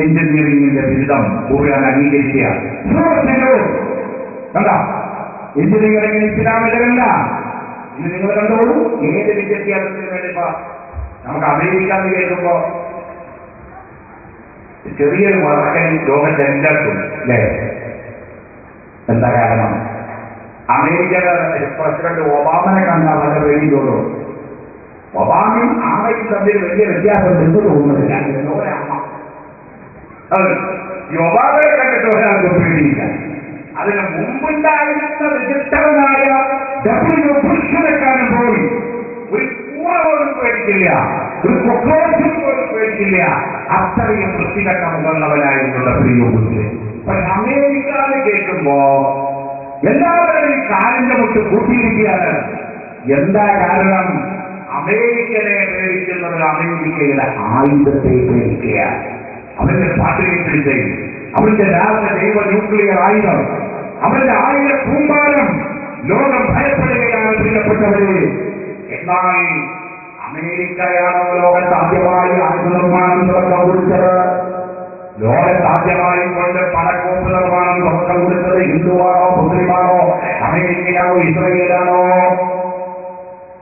എഞ്ചിനീയറിംഗിന്റെ ബിരുദം ഖുർആൻ അംഗീകരിക്കുക. കണ്ടോ, എഞ്ചിനീയറിംഗിന് ഇസ്ലാമിലല്ല. ഇന്ന് നിങ്ങൾ കണ്ടോളൂ, ഏത് വിദ്യാഭ്യാസത്തിന് വേണ്ടി നമുക്ക് അമേരിക്ക എന്ന് കേൾക്കുമ്പോ ചെറിയൊരു വളർക്കൽ ലോകത്തെല്ലാവർക്കും അല്ലേ? എന്താ കാരണം? അമേരിക്കയുടെ പ്രസിഡന്റ് ഒബാമനെ കണ്ടാൽ വളരെ വേണ്ടിയുള്ളൂ. ഒബാമയും ആമയും തമ്മിൽ വലിയ വ്യത്യാസം എന്ത് തോന്നുന്നില്ല. ഈ ഒബാമയെ കണ്ടിട്ട് ഒരാൾക്ക് പേടിയില്ല. അതിന് മുമ്പുണ്ടായിരുന്ന വിചിത്രനായ ബുഷിനെക്കാളും പോയി ഒരു കൂറ പോലും പേടിക്കില്ല, ഒരു കൊക്കോസും പോലും പേടിക്കില്ല. അത്രയും വൃത്തികെട്ട മുഖമുള്ളവനായിരുന്നുള്ള ബുഷ്. പക്ഷെ അമേരിക്കയിൽ കേൾക്കുമ്പോ എല്ലാവരും കാലിന്റെ മുട്ട് കൂട്ടിയിരിക്കുകയാണ്. എന്താ കാരണം? അമേരിക്കനെ പേടിക്കുന്നത് അമേരിക്കയുടെ ആയുധത്തെ പേടിക്കുകയാണ്. അവന്റെ പാട്ടിലേക്ക് അവന്റെ ദൈവ ന്യൂക്ലിയർ ആയുധം, അവന്റെ ആയുധ കൂമ്പാരം ലോകം ഭയപ്പെടുകയാണ് പ്രിയപ്പെട്ടവരെ. എന്നാൽ അമേരിക്കയാണോ ലോകത്ത് ആദ്യമായി ആയുധ നിർമ്മാണം തുടക്കം കുറിച്ചത്? ലോകത്താദ്യമായി കൊണ്ട് പടക്കോപ്പ് നിർമ്മാണം തുടക്കം കൊടുത്തത് ഹിന്ദുവാണോ മുസ്ലിമാണോ അമേരിക്കയാണോ ഇസ്രയേലാണോ?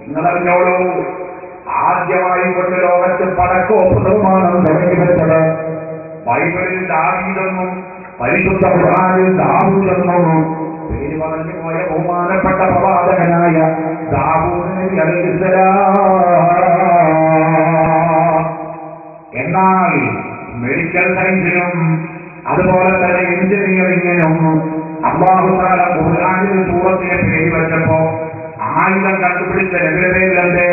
നിങ്ങളറിഞ്ഞോളൂ, ആദ്യമായി കൊണ്ട് ലോകത്ത് പടക്കോപ്പ് നിർമ്മാണം തുടങ്ങി വെച്ചത് ബൈബിളിൽ ദാവീദെന്നും പരിശുദ്ധ ഖുർആനിൽ ദാവൂദെന്നും പേര് പറഞ്ഞു പോയ ബഹുമാനപ്പെട്ട പ്രവാചകനായ ദാവൂദ് അലൈഹിസ്സലാം. എന്നാൽ മെഡിക്കൽ സയൻസിനും അതുപോലെ തന്നെ എഞ്ചിനീയറിംഗിനും അല്ലാഹു തആല ഖുർആനിൽ സൂറത്തിനെ പേര് വെച്ചപ്പോ ആയുധം കണ്ടുപിടിച്ച രവിരേന്ദ്രന്റെ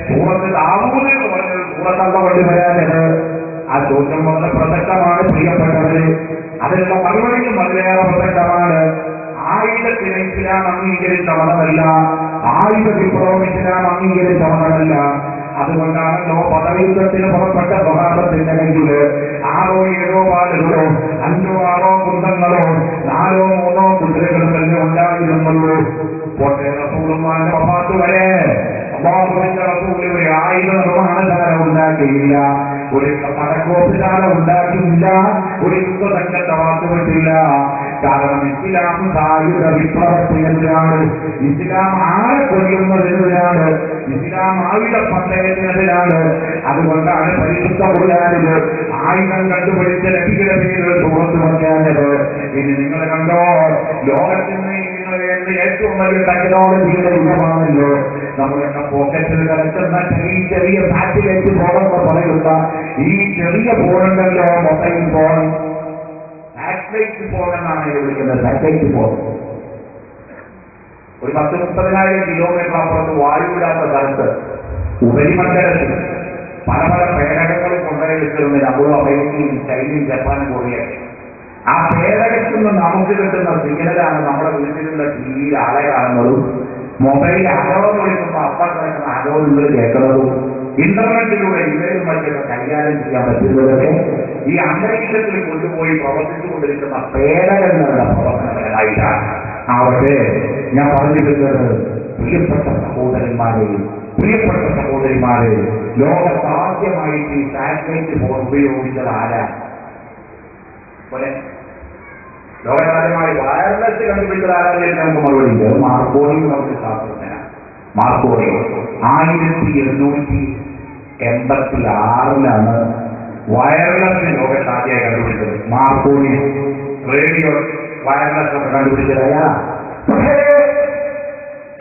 സൂറത്ത് ദാവൂദ് എന്ന് പറഞ്ഞത് സൂറത്തല്ല കൊണ്ടുവരാനത്. ആ ചോദ്യം വളരെ പ്രസക്തമാണ് പ്രിയപ്പെട്ടവര്. അതിനുള്ള മറുപടിയും വളരെയേറെ പ്രസക്തമാണ്. ആയുധത്തിന് ഇസ്ലാം അംഗീകരിച്ച മതമല്ല, ആയുധ വിപ്ലവം ഇസ്ലാം അംഗീകരിച്ച മതമല്ല. അതുകൊണ്ടാണല്ലോ പടയുദ്ധത്തിന് പുറപ്പെട്ട സ്വഭാവത്തിന്റെ കയ്യില് 6 7 പാലുകളോ 5 6 കുന്തങ്ങളോ 4 3 കുതിരകൾ തന്നെ ഉണ്ടായിരുന്നുള്ളൂ. റസൂലുള്ളാഹിന്റെ വഫാത്ത് വരെ അല്ലാഹുവിന്റെ റസൂൽ ഒരു ആയുധ നിർമ്മാണശാല ഉണ്ടാക്കിയില്ല, ഒരു പടക്കോപ്പുശാല ഉണ്ടാക്കിയില്ല, ഒരു യുദ്ധസംഘത്തെ വാർത്തുവിട്ടില്ല. കാരണം ഇസ്ലാം സായുധ വിപ്ലവത്തിനെതിരാണ്, ഇസ്ലാം ആരെ കൊല്ലുന്നതിനെതിരാണ്, ഇസ്ലാം ആയുധ പന്തയത്തിനെതിരാണ്. അതുകൊണ്ടാണ് പരിശുദ്ധ ഖുർആനില് ആയുധം കണ്ടുപിടിച്ച നബിയുടെ പേരിൽ സൂറത്ത് വെക്കാനത്. ഇനി നിങ്ങൾ കണ്ടോ, ലോകത്തിന് ഏറ്റവും വലിയ ടെക്നോളജിയുടെ യുഗമാണല്ലോ. നമ്മുടെ പോക്കറ്റിൽ കിടക്കുന്ന ചെറിയ സാറ്റലൈറ്റ് ഫോണെന്ന് പറയുന്ന ഈ ചെറിയ ഫോണുണ്ടല്ലോ, മൊബൈൽ ഫോൺ, സാറ്റലൈറ്റ് ഫോൺ എന്നാണ് വിളിക്കുന്നത്. സാറ്റലൈറ്റ് ഫോൺ ഒരു 10-30,000 കിലോമീറ്റർ അപ്പുറത്ത് വായുവില്ലാത്ത സ്ഥലത്ത് ഉപരിമണ്ഡലത്തിൽ പല പല പേടകങ്ങളും കൊണ്ടുവരുന്നത്. അപ്പോഴും അമേരിക്കയും ചൈനയും ജപ്പാനും കൊറിയയൊക്കെ. ആ പേടകത്തിൽ നിന്ന് നമുക്ക് കിട്ടുന്ന സിഗ്നലാണ് നമ്മുടെ വീട്ടിലുള്ള ടിവിയിൽ ആളെ കാണുന്നതും മൊബൈൽ അകവം വിളിക്കുമ്പോൾ അപ്പം കിടക്കുന്ന അകവുകൾ കേൾക്കുന്നതും ഇന്റർനെറ്റിലൂടെ ഇവരും മറ്റൊക്കെ കൈകാര്യം ചെയ്യാൻ പറ്റുന്നതൊക്കെ ഈ അന്തരീക്ഷത്തിൽ കൊണ്ടുപോയി പ്രവർത്തിച്ചുകൊണ്ടിരിക്കുന്ന പേടകങ്ങളുടെ പ്രവർത്തനങ്ങളായിട്ടാണ്. ആവട്ടെ, ഞാൻ പറഞ്ഞിരുന്നത് പ്രിയപ്പെട്ട സഹോദരിമാരെ, ലോകത്താദ്യമായിട്ട് ഈ സാറ്റലൈറ്റ് ഫോൺ ഉപയോഗിച്ചത് ആരാ? ലോകത്താദ്യമായി വയർലെസ് കണ്ടുപിടിച്ചത് ആരാധന നമുക്ക് മറുപടി ഉണ്ട്. മാർക്കോണി നമുക്ക് ശാസ്ത്രജ്ഞനാണ്. മാർക്കോണി 1886 വയർലെസ് ലോകത്താദ്യമായി കണ്ടുപിടിച്ചത്. മാർക്കോണി റേഡിയോ വയർലെസ് ഒക്കെ കണ്ടുപിടിച്ചതാ. പക്ഷേ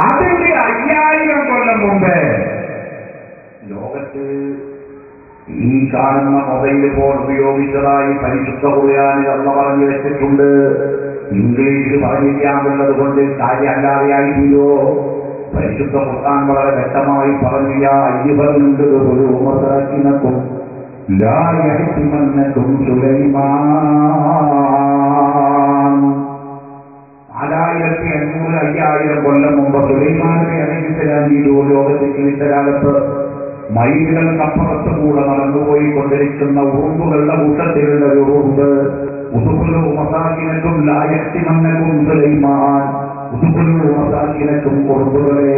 അതിന്റെ 5000 കൊല്ലം മുമ്പേ ലോകത്ത് ഈ കാണുന്ന മൊബൈൽ ഫോൺ ഉപയോഗിച്ചതായി പരിശുദ്ധ ഖുർആനിൽ അല്ലാഹു പറഞ്ഞു വെച്ചിട്ടുണ്ട്. ഇംഗ്ലീഷ് പറഞ്ഞിരിക്കാനുള്ളത് കൊണ്ട് കാര്യമല്ലാതെയായില്ലോ. പരിശുദ്ധ ഖുർആൻ വളരെ വ്യക്തമായി പറഞ്ഞു, യാ അയ്യുഹൽ ഉമറാക്കിനക്കും ലാ യഹ്തിമന്നകും സുലൈമാൻ. 4800-5000 കൊല്ലം മുമ്പ് സുലൈമാനെ അലൈഹിസ്സലാം ലോകത്ത് ജീവിച്ച കാലത്ത് മൈലുകൾക്കപ്പുറത്ത് കൂടെ നടന്നുപോയി കൊണ്ടിരിക്കുന്ന ഉറുമ്പുകളുടെ കൂട്ടത്തിലുള്ള ഒരു ഉറുമ്പ് ഉറുമ്പുകളും ലായത്തിമന്നകും സുലൈമാൻ. ഉറുമ്പുകളും ഉറുമ്പുകളെ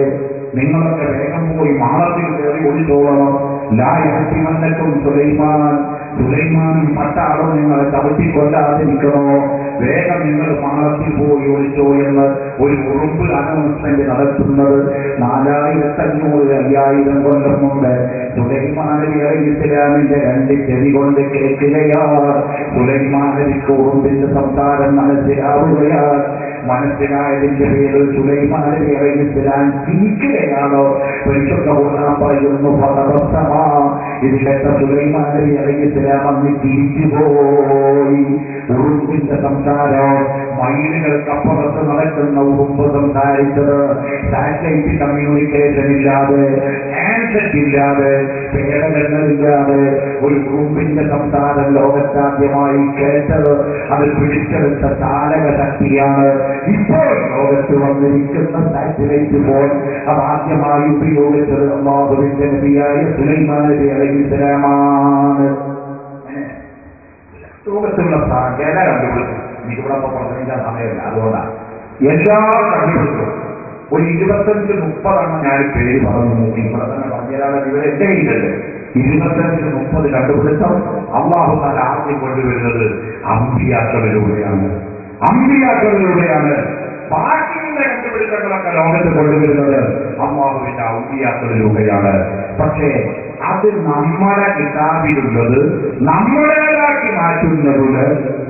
നിങ്ങളൊക്കെ വേഗം പോയി മാളത്തിൽ കയറി ഒളിച്ചോളണം. ലായത്തിമന്നകും സുലൈമാൻ, സുലൈമാനും പട്ടാളം നിങ്ങളെ ചവിട്ടിക്കൊല്ലാതിരിക്കണോ, വേഗം നിങ്ങൾ മാളത്തിൽ പോയി ഒളിച്ചോ എന്ന് ഒരു ഉറുമ്പ് അനൗൺസ്മെന്റ് നടത്തുന്നത് 4500-5000 കൊല്ലം മുമ്പ് സുലൈമാൻ നബി അലൈഹിസ്സലാമിന്റെ 2 ചെവി കൊണ്ട് കേൾക്കുകയാണ്. സുലൈമാൻ നബിക്ക് ഉറുമ്പിന്റെ സംസാരം മനസ്സിലാവുകയാണ്. മനസ്സിലായതിന്റെ പേരിൽ സുലൈമാൻ നബി അലൈഹിസ്സലാം ചിരിക്കുകയാണോ? പരിശുദ്ധ ഖുർആൻ പറയുന്നു, ഇത് കേട്ട സുലൈമാൻ നബി അലൈഹിസ്സലാം അന്ന് തിരിച്ചുപോയി. ഉറുമ്പിന്റെ സംസാരം മൈലുകൾക്കപ്പുറത്ത് നടക്കുന്ന ഉറുമ്പ് സംസാരിച്ചത് സാറ്റലൈറ്റ് കമ്മ്യൂണിക്കേഷൻ ഇല്ലാതെ, ഹാൻഡ്സെറ്റ് ഇല്ലാതെ, പേടകളില്ലാതെ ഒരു ഉറുമ്പിന്റെ സംസാരം ലോകത്താദ്യമായി കേട്ടത് അത് പിടിച്ചെടുത്ത ചാലക ശക്തിയാണ്. ഇപ്പോൾ ലോകത്ത് വന്നിരിക്കുന്ന സാറ്റലൈറ്റ് ഫോൺ അതാദ്യമായി ഉപയോഗിച്ചത് അല്ലാഹുവിന്റെ നബിയായ സുലൈമാൻ നബി അലൈഹിസ്സലാമാണ്. ലോകത്തുള്ള സകല കണ്ടുപിടുത്തം എനിക്കിവിടെ പ്രസംഗിക്കാൻ സമയമില്ല, അതുകൊണ്ടാണ് എല്ലാ കണ്ടുപിടുത്തവും ഒരു 25-30 ഞാൻ പേര് പറഞ്ഞു. ഇവിടെ തന്നെ പറഞ്ഞാൽ ഇവിടെ എന്റെ കയ്യിലുണ്ട്. 25-30 കണ്ടുപിടുത്തം അല്ലാഹു തആല ആദ്യം കൊണ്ടുവരുന്നത് അമ്പിയാക്കളിലൂടെയാണ്. ബാക്കിയുള്ള കണ്ടുപിടുത്തങ്ങളൊക്കെ ലോകത്ത് കൊണ്ടുവരുന്നത് അല്ലാഹുവിന്റെ ഔലിയാക്കളിലൂടെയാണ്. പക്ഷേ അത് നമ്മുടെ കിതാബിലുള്ളത് നമ്മുടേതാക്കി മാറ്റുന്നതിന്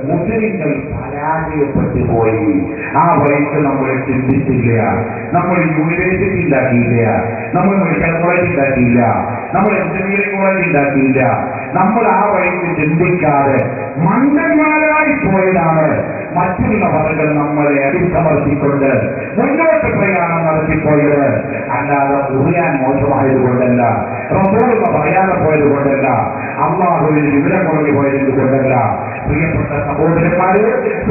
മുസ്ലിങ്ങൾ പരാജയപ്പെട്ടു പോയി. ആ വഴിക്ക് നമ്മൾ ചിന്തിച്ചില്ല. നമ്മൾ യൂണിവേഴ്സിറ്റി ഉണ്ടാക്കിയില്ല, നമ്മൾ മെഡിക്കൽ കോളേജ് ഉണ്ടാക്കിയില്ല, നമ്മൾ എഞ്ചിനീയറിംഗ് കോളേജ് ഉണ്ടാക്കിയില്ല. നമ്മൾ ആ വഴിക്ക് ചിന്തിക്കാതെ മണ്ടന്മാരായി പോയതാണ്. മറ്റുള്ള പദങ്ങൾ നമ്മളെ അടിച്ചമർത്തിക്കൊണ്ട് മുന്നോട്ട് പ്രയാണം നടത്തിപ്പോയത്. അല്ലാതെ ഉറിയാൻ മോശമായതുകൊണ്ടല്ല, റസൂൽ പറയാതെ പോയത് കൊണ്ടല്ല, അല്ലാഹുവിന് വിവരം കുറഞ്ഞു പോയത് കൊണ്ടല്ല. പ്രിയപ്പെട്ട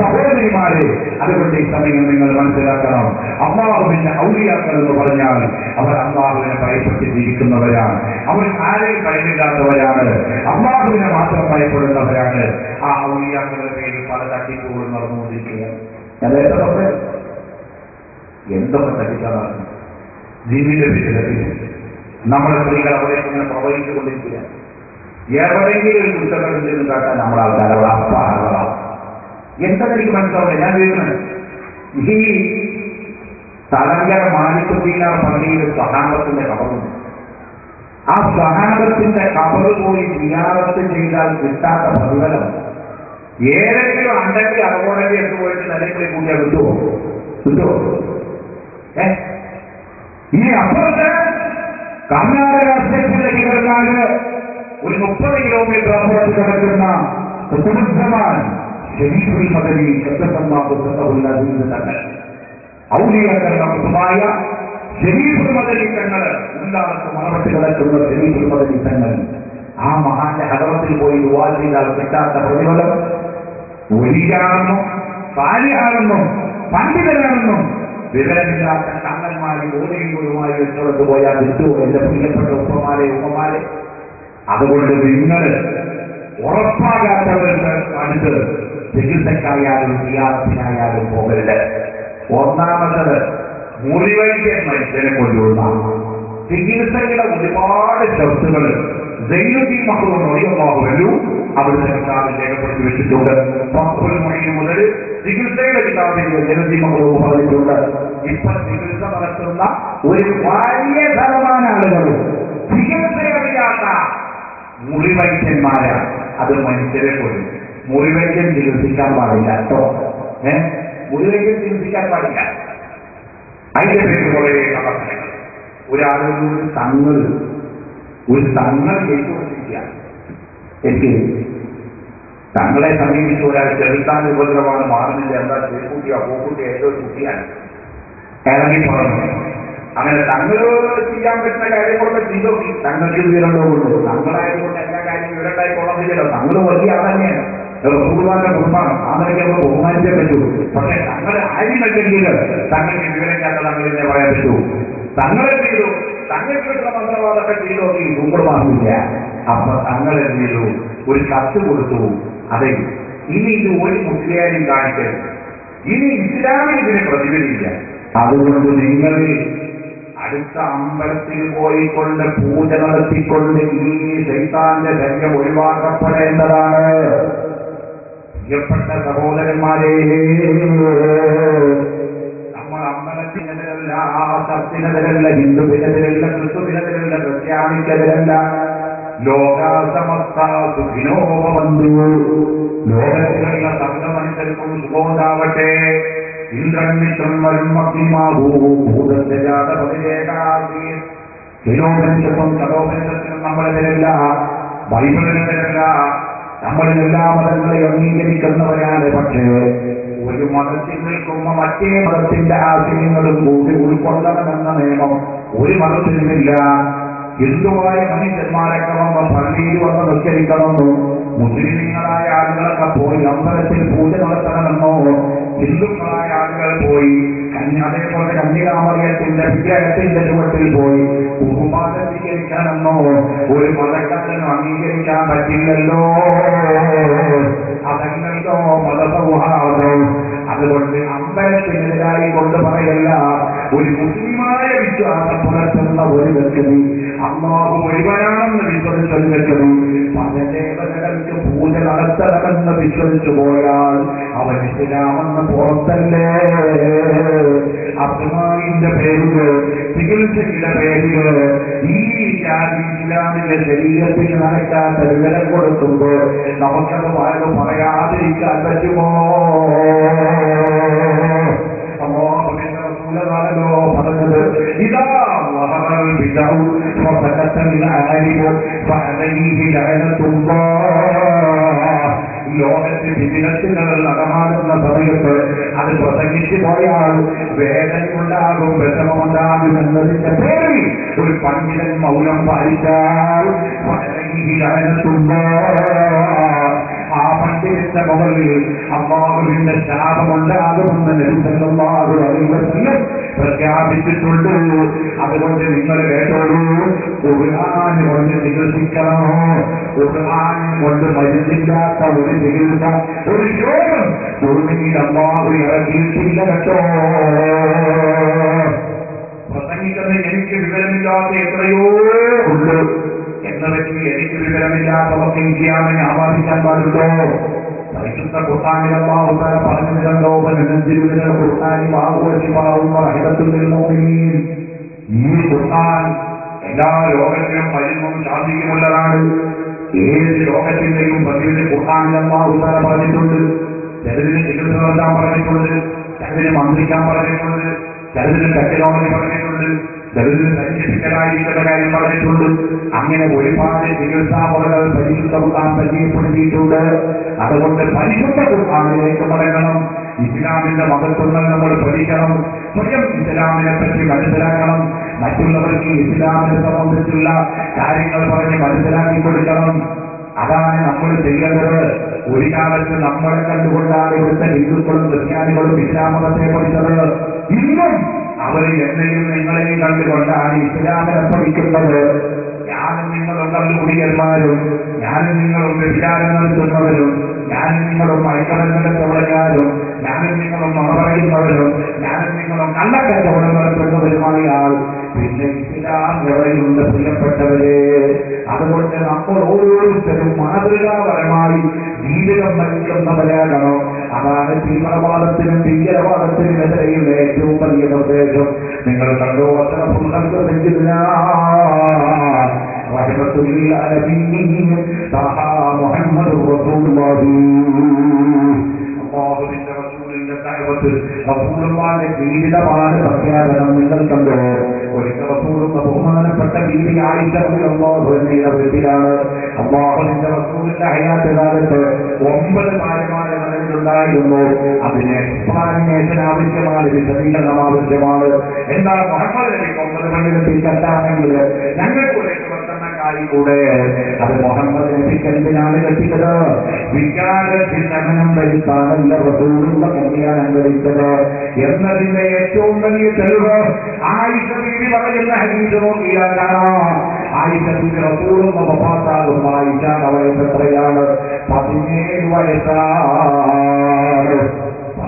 സഹോദരിമാരെ, അതുകൊണ്ട് ഈ സമയം നിങ്ങൾ മനസ്സിലാക്കണം, അല്ലാഹുവിന്റെ ഔലിയാക്കൾ എന്ന് പറഞ്ഞാൽ അവർ അല്ലാഹുവിനെ ഭയപ്പെട്ട് ജീവിക്കുന്നവരാണ്. അവർ ആരെയും ഭയമില്ലാത്തവരാണ്, അല്ലാഹുവിനെ മാത്രം ഭയപ്പെടുന്നവരാണ്. ആ ഔലിയാക്കളുടെ പേരിൽ പല തട്ടിപ്പുകളും നടന്നുകൊണ്ടിരിക്കുകയാണ്. എന്തൊക്കെ തട്ടിപ്പാണ് ജീവിത പേരിൽ നമ്മുടെ സ്ത്രീകൾ അവിടെ ഇങ്ങനെ പ്രവഹിച്ചുകൊണ്ടിരിക്കുകയാണ്. എവിടെയെങ്കിലും ഒരു പുസ്തകത്തിൽ നിന്ന് കാട്ടാൻ നമ്മുടെ ആൾക്കാരവിടെ അപ്പാറ എന്തെന്ന് എനിക്ക് മനസ്സിലാവില്ല. ഞാൻ ചോദിക്കുന്നത്, ഈ തലങ്കര മാലിക്കുദ്ദീനാർ പള്ളിയിൽ സഹാബത്തിന്റെ കബറുണ്ട്. ആ സഹാബത്തിന്റെ കബറ് പോയി സിയാറത്ത് ചെയ്താൽ കിട്ടാത്ത പ്രതിഫലം ഏതെങ്കിലും ഉണ്ടെങ്കിൽ അതുപോലെ എടുത്തു പോയിട്ട് നിലയിൽ കൂട്ടിയാൽ കിട്ടുമോ? ഇനി അപ്പുറത്ത് കർണാടക സ്റ്റേറ്റിലേക്ക് കിടന്നാല് ഒരു 30 കിലോമീറ്റർ അപ്പുറത്ത് കിടക്കുന്ന ഷരീഫുൽ മദനി തങ്ങൾ ഔലിയാക്കളുടെ മുഖമായ ഷരീഫുൽ മദനി തങ്ങൾ ഉള്ളാടത്ത് മറവിട്ട് കിടക്കുന്ന ഷരീഫുൽ മദനി തങ്ങൾ ആ മഹാന്റെ ഹദറത്തിൽ പോയി ദുആ ചെയ്താൽ കിട്ടാത്ത പ്രതിഫലം വലിയാണെന്നും സാലിഹാണെന്നും പണ്ഡിതനാണെന്നും വിവരമില്ലാത്ത കള്ളന്മാരും ഓടിയുമായി വെച്ചോടത്ത് പോയാൽ കിട്ടുമോ? എന്റെ പ്രിയപ്പെട്ട ഉപ്പമാരെ, അതുകൊണ്ട് നിങ്ങൾ ഉറപ്പാകാത്തവർക്ക് അടുത്ത് ചികിത്സക്കായാലും സിയാറത്തിനായാലും പോകരുത്. ഒന്നാമത് മുറിവൈദ്യൻ മനുഷ്യനെ കൊണ്ടുള്ള ചികിത്സയുടെ ഒരുപാട് ഷർത്തുകൾ സൈനുദ്ദീൻ മഖ്ദൂം റളിയല്ലാഹു അൻഹു അവിടുത്തെ കിതാബിൽ രേഖപ്പെടുത്തി വെച്ചിട്ടുണ്ട്. ഫഖ്റുൽ മുഈൻ മുതൽ ചികിത്സയുടെ കിതാബിൽ സൈനുദ്ദീൻ മഖ്ദൂം പറഞ്ഞിട്ടുണ്ട്. ഇപ്പൊ ചികിത്സ നടത്തുന്ന ഒരു വലിയ ശതമാനം ആളുകളും ചികിത്സയറിയാത്ത മുറിവൈദ്യന്മാരാണ്. അത് മനുഷ്യരെ കൊല്ലും. മുറിവൈദ്യം ചികിത്സിക്കാൻ പാടില്ല കേട്ടോ. മുറിവൈദ്യം ചികിത്സിക്കാൻ പാടില്ല. അതിന്റെ പേര് കുറെ കള്ളത്തരങ്ങൾ. ഒരാളോട് ഒരു തങ്ങൾ കേട്ടുകൊണ്ടിരിക്കുക. എനിക്ക് തങ്ങളെ സമീപിച്ച് ഒരാൾ ചെറുത്താൻ ഉപദ്രവമാണ്, മാറുന്നില്ല, എന്താ ചെറുക്കുട്ടിയോ പൂക്കുട്ടിയോ ഏതോ കുട്ടിയാണ് ഇറങ്ങി പറഞ്ഞു. അങ്ങനെ തങ്ങളോട് ചെയ്യാൻ പറ്റുന്ന കാര്യങ്ങളൊക്കെ ചെയ്തോ. തങ്ങൾക്ക് വിവരമുള്ളതുകൊണ്ട് തങ്ങളായതുകൊണ്ട് എല്ലാ കാര്യവും വിവരണ്ടായിക്കൊള്ളുന്നില്ലല്ലോ. തങ്ങൾ വലിയ ആളന്നെയാണ്, റസൂലുള്ളാഹിന്റെ കുടുംബമാണ്. ആദ്യം നമ്മൾ ബഹുമാനിച്ചേ പറ്റൂ. പക്ഷെ തങ്ങൾ ആര്യമല്ലെങ്കിൽ തങ്ങൾക്ക് വിവരമില്ലാത്ത തങ്ങളെ പറയാൻ പറ്റൂ. തങ്ങളെ ചെയ്തു, തങ്ങൾക്കുള്ള മന്ത്രവാദമൊക്കെ ചെയ്തോ, കുടുംബമാകില്ല. അപ്പൊ തങ്ങൾ എന്ത് ചെയ്തു? ഒരു കത്ത് കൊടുത്തു. അതെ, ഇനി ഇത് ഒരു മുസ്ലിയാരും കാണിക്കരുത്, ഇനി ഇസ്ലാമിൽ ഇതിന് പ്രതിഫലില്ല. അതുകൊണ്ട് നിങ്ങൾ അടുത്ത അമ്പലത്തിൽ പോയിക്കൊണ്ട് പൂജ നടത്തിക്കൊണ്ട് ഈ ശൈത്താന്റെ ശല്യം ഒഴിവാക്കപ്പെടേണ്ടതാണ്. പ്രിയപ്പെട്ട സഹോദരന്മാരെ, നമ്മൾ അമ്പലത്തിനെതിരല്ല, ചർച്ചിനെതിരല്ല, ഹിന്ദുവിനെതിരല്ല, ക്രിസ്തുവിനെതിരല്ല, ക്രിസ്ത്യാനിക്കെതിരല്ല. ലോകാസമസ്ത സുഖിനോ ഭവന്തു. ലോകത്തിലുള്ള സംഘമനുസരിക്കും സുഖമുണ്ടാവട്ടെ. ഇന്ദ്രമിത്രം വരും ഹിനോപനിഷത്തും കഥോപനിഷത്തിനും നമ്മളെതിരല്ല, ബൈബിളിനെതിരല്ല. നമ്മളിലെല്ലാ മതങ്ങളെയും അംഗീകരിക്കുന്നവരാണ്. പക്ഷേ ഒരു മതത്തിൽ നിൽക്കുമ്പോൾ മറ്റേ മതത്തിന്റെ ആശയങ്ങളും കൂടി ഉൾക്കൊള്ളണമെന്ന നിയമം ഒരു മതത്തിനുമില്ല. ഹിന്ദുവായ മനുഷ്യന്മാരൊക്കെ വന്ന് പള്ളിയിൽ വന്ന് നിസ്കരിക്കണമെന്നോ, മുസ്ലിങ്ങളായ ആളുകളൊക്കെ പോയി അമ്പലത്തിൽ പൂജ നടത്തണമെന്നോ, ഹിന്ദുക്കളായ ആളുകൾ പോയി അതേപോലെ കന്യകാമറിയത്തിന്റെ വിഗ്രഹത്തിന്റെ ചുവട്ടിൽ പോയി കുർബാന സ്വീകരിക്കണമെന്നോ ഒരു മതക്കാരനും അംഗീകരിക്കാൻ പറ്റില്ലല്ലോ. അതല്ലല്ലോ മതസൗഹാർദ്ദം. അതുകൊണ്ട് അമ്പലത്തിനെതിരായി കൊണ്ട് പറയല്ല, ഒരു മുസ്ലിമായ വിശ്വാസം പുലർത്തുന്ന ഒരു വ്യക്തി, അല്ലാഹു ഒരുവനാണെന്ന് വിശ്വസിച്ചൊരു വ്യക്തി പരദേവതകൾക്ക് പൂജ നടത്തണമെന്ന് വിശ്വസിച്ചു പോയാൽ അവൻ ഇസ്ലാമെന്ന് പുറത്തല്ലേ. അബ്ദുമാന്റെ പേരില്, ചികിത്സയുടെ പേരില് ഈ ജാതി ഇസ്ലാമിന്റെ ശരീരത്തിന് നടക്കാത്ത വിവരം കൊടുക്കുമ്പോൾ നമുക്കത് വളരെ പറയാതിരിക്കാൻ പറ്റുമോ? ോ പറഞ്ഞത് ഇതാ ലോകത്തിൽ വിധിനത്തുകൾ നടമാടുന്ന സമയത്ത് അത് പ്രസംഗിച്ചു പോയാൽ വേദനയുണ്ടാകും, വിഷമമുണ്ടാകും എന്നതിന്റെ പേരിൽ ഒരു പണ്ഡിതൻ മൗനം പാലിച്ചാൽ ആ പണ്ഡിതന്റെ മുകളിൽ അല്ലാഹുവിന്റെ ശാപമുണ്ടാകുമെന്ന് നബി സല്ലല്ലാഹു അലൈഹി വസല്ലം പ്രഖ്യാപിച്ചിട്ടുണ്ട്. അതുകൊണ്ട് നിങ്ങൾ കേട്ടോളൂ, ഖുർആൻ കൊണ്ട് ചികിത്സിക്കണോ? ഖുർആൻ കൊണ്ട് മരുന്നില്ലാത്ത ഒരു ചികിത്സ, ഒരു രോഗം ഭൂമിയിൽ അല്ലാഹു ഇറക്കിയിട്ടില്ല കേട്ടോ. പ്രസംഗിക്കുന്നത് എനിക്ക് വിവരമില്ലാത്ത എത്രയോ ഉണ്ട് എന്ന വ്യക്തി എനിക്ക് വിവരമില്ലാത്തവർക്ക് ചെയ്യാമെന്ന് ആവാദിക്കാൻ പാടുണ്ടോ? പരിശുദ്ധ ഖുർആനിൽ അല്ലാഹു തആല പറഞ്ഞിട്ടുണ്ടോ, ഈ ഖുർആൻ എല്ലാ ലോകത്തിനും മരുന്നും ശാന്തിക്കുമുള്ളതാണ്. ഏത് ലോകത്തിന്റെയും പ്രതിവിധി ഖുർആനിൽ അല്ലാഹു തആല പറഞ്ഞിട്ടുണ്ട്. ചിലതിന് ചികിത്സ നടത്താൻ പറഞ്ഞിട്ടുണ്ട്, ചിലതിന് മന്ത്രിക്കാൻ പറഞ്ഞിട്ടുണ്ട്, ചിലതിന് ടെക്നോളജി പറഞ്ഞിട്ടുണ്ട്, ചിലതിന് സയന്റിഫിക്കലായിട്ടുള്ള കാര്യം പറഞ്ഞിട്ടുണ്ട്. അങ്ങനെ ഒരുപാട് ചികിത്സാ മുറകൾ പരിശുദ്ധ ഖുർആൻ പരിചയപ്പെടുത്തിയിട്ടുണ്ട്. അതുകൊണ്ട് പരിശുദ്ധ ഖുർആനിലേക്ക് മടങ്ങണം. ഇസ്ലാമിന്റെ മഹത്വങ്ങൾ നമ്മൾ പഠിക്കണം. സ്വയം ഇസ്ലാമിനെ പറ്റി മനസ്സിലാക്കണം. മറ്റുള്ളവർക്ക് ഇസ്ലാമിനെ സംബന്ധിച്ചുള്ള കാര്യങ്ങൾ പറഞ്ഞ് മനസ്സിലാക്കി കൊടുക്കണം. അതാണ് നമ്മൾ ചെയ്യേണ്ടത്. ഒരു കാലത്ത് നമ്മളെ കണ്ടുകൊണ്ടാണ് ഇവിടുത്തെ ഹിന്ദുക്കളും ക്രിസ്ത്യാനികളും ഇസ്ലാം മതത്തെ പഠിച്ചത്. ഇന്നും അവർ എന്നെയും നിങ്ങളെയും കണ്ടുകൊണ്ടാണ് ഇസ്ലാമിനെ പഠിക്കുന്നത്. ഞാനും നിങ്ങളും കണ്ടുപിടിയന്മാരും, ഞാനും നിങ്ങളും വ്യഭിചാരം നടത്തുന്നവരും, ഞാനും നിങ്ങളും മയക്കമരുന്നിന്റെ തുടങ്ങാനും, ഞാനും നിങ്ങളും പറയുന്നവരും, ഞാനും നിങ്ങളും കള്ളക്കച്ചവടം നടത്തുന്നവരുമായാൽ പിന്നെ ഇസ്ലാം കുറയുണ്ട് പ്രിയപ്പെട്ടവരെ. അതുകൊണ്ട് നമ്മൾ ഓരോരുത്തരും മാതൃകാപരമായി ജീവിതം നയിക്കുന്നവരാകണം. അതാണ് തീവ്രവാദത്തിനും ഭീകരവാദത്തിനും എതിരെയുള്ള ഏറ്റവും വലിയ നിർദ്ദേശം. നിങ്ങൾ കണ്ടോ, റസൂലുള്ളാഹിന്റെ ജീവിതമാണ് പ്രഖ്യാപനം. നിങ്ങൾ കണ്ടോ, ഒരിക്കൽ റസൂലുള്ള ബഹുമാനപ്പെട്ട ബീവി ആയിഷ റളിയല്ലാഹു അൻഹയുടെ വീട്ടിലാണ്. അല്ലാഹുവിന്റെ റസൂലിന്റെ ഹയാത്ത് കാലത്ത് 9 ഭാര്യമാരെ മനസ്സിലുണ്ടായിരുന്നു. അതിന് എക്സ്പ്ലാനേഷൻ ആവശ്യമാണ്, വിശദീകരണം ആവശ്യമാണ്. എന്നാൽ മുഹമ്മദ് നബിക്ക് 9 പെണ്ണുകെട്ടി കെട്ടാണെങ്കിൽ ഞങ്ങൾക്കൊരു കൂടെ അത് മുഹമ്മദ് നബിക്ക് എന്തിനാണ് കെട്ടിച്ചത്? വികാരത്തിൽ ദഹനം വരുത്താനല്ല റസൂലുള്ള കല്യാണം കഴിച്ചത് എന്നതിന്റെ ഏറ്റവും വലിയ തെളിവ് ആയിഷ ബീവി പറയുന്ന ഹദീസ് നോക്കിയാൽ കാണാം. ആയിഷ ബീവി റസൂലുള്ള വഫാത്താകും ആയിഷയുടെ വയസ്സ് എത്രയാണ്? 17 വയസ്സാണ്.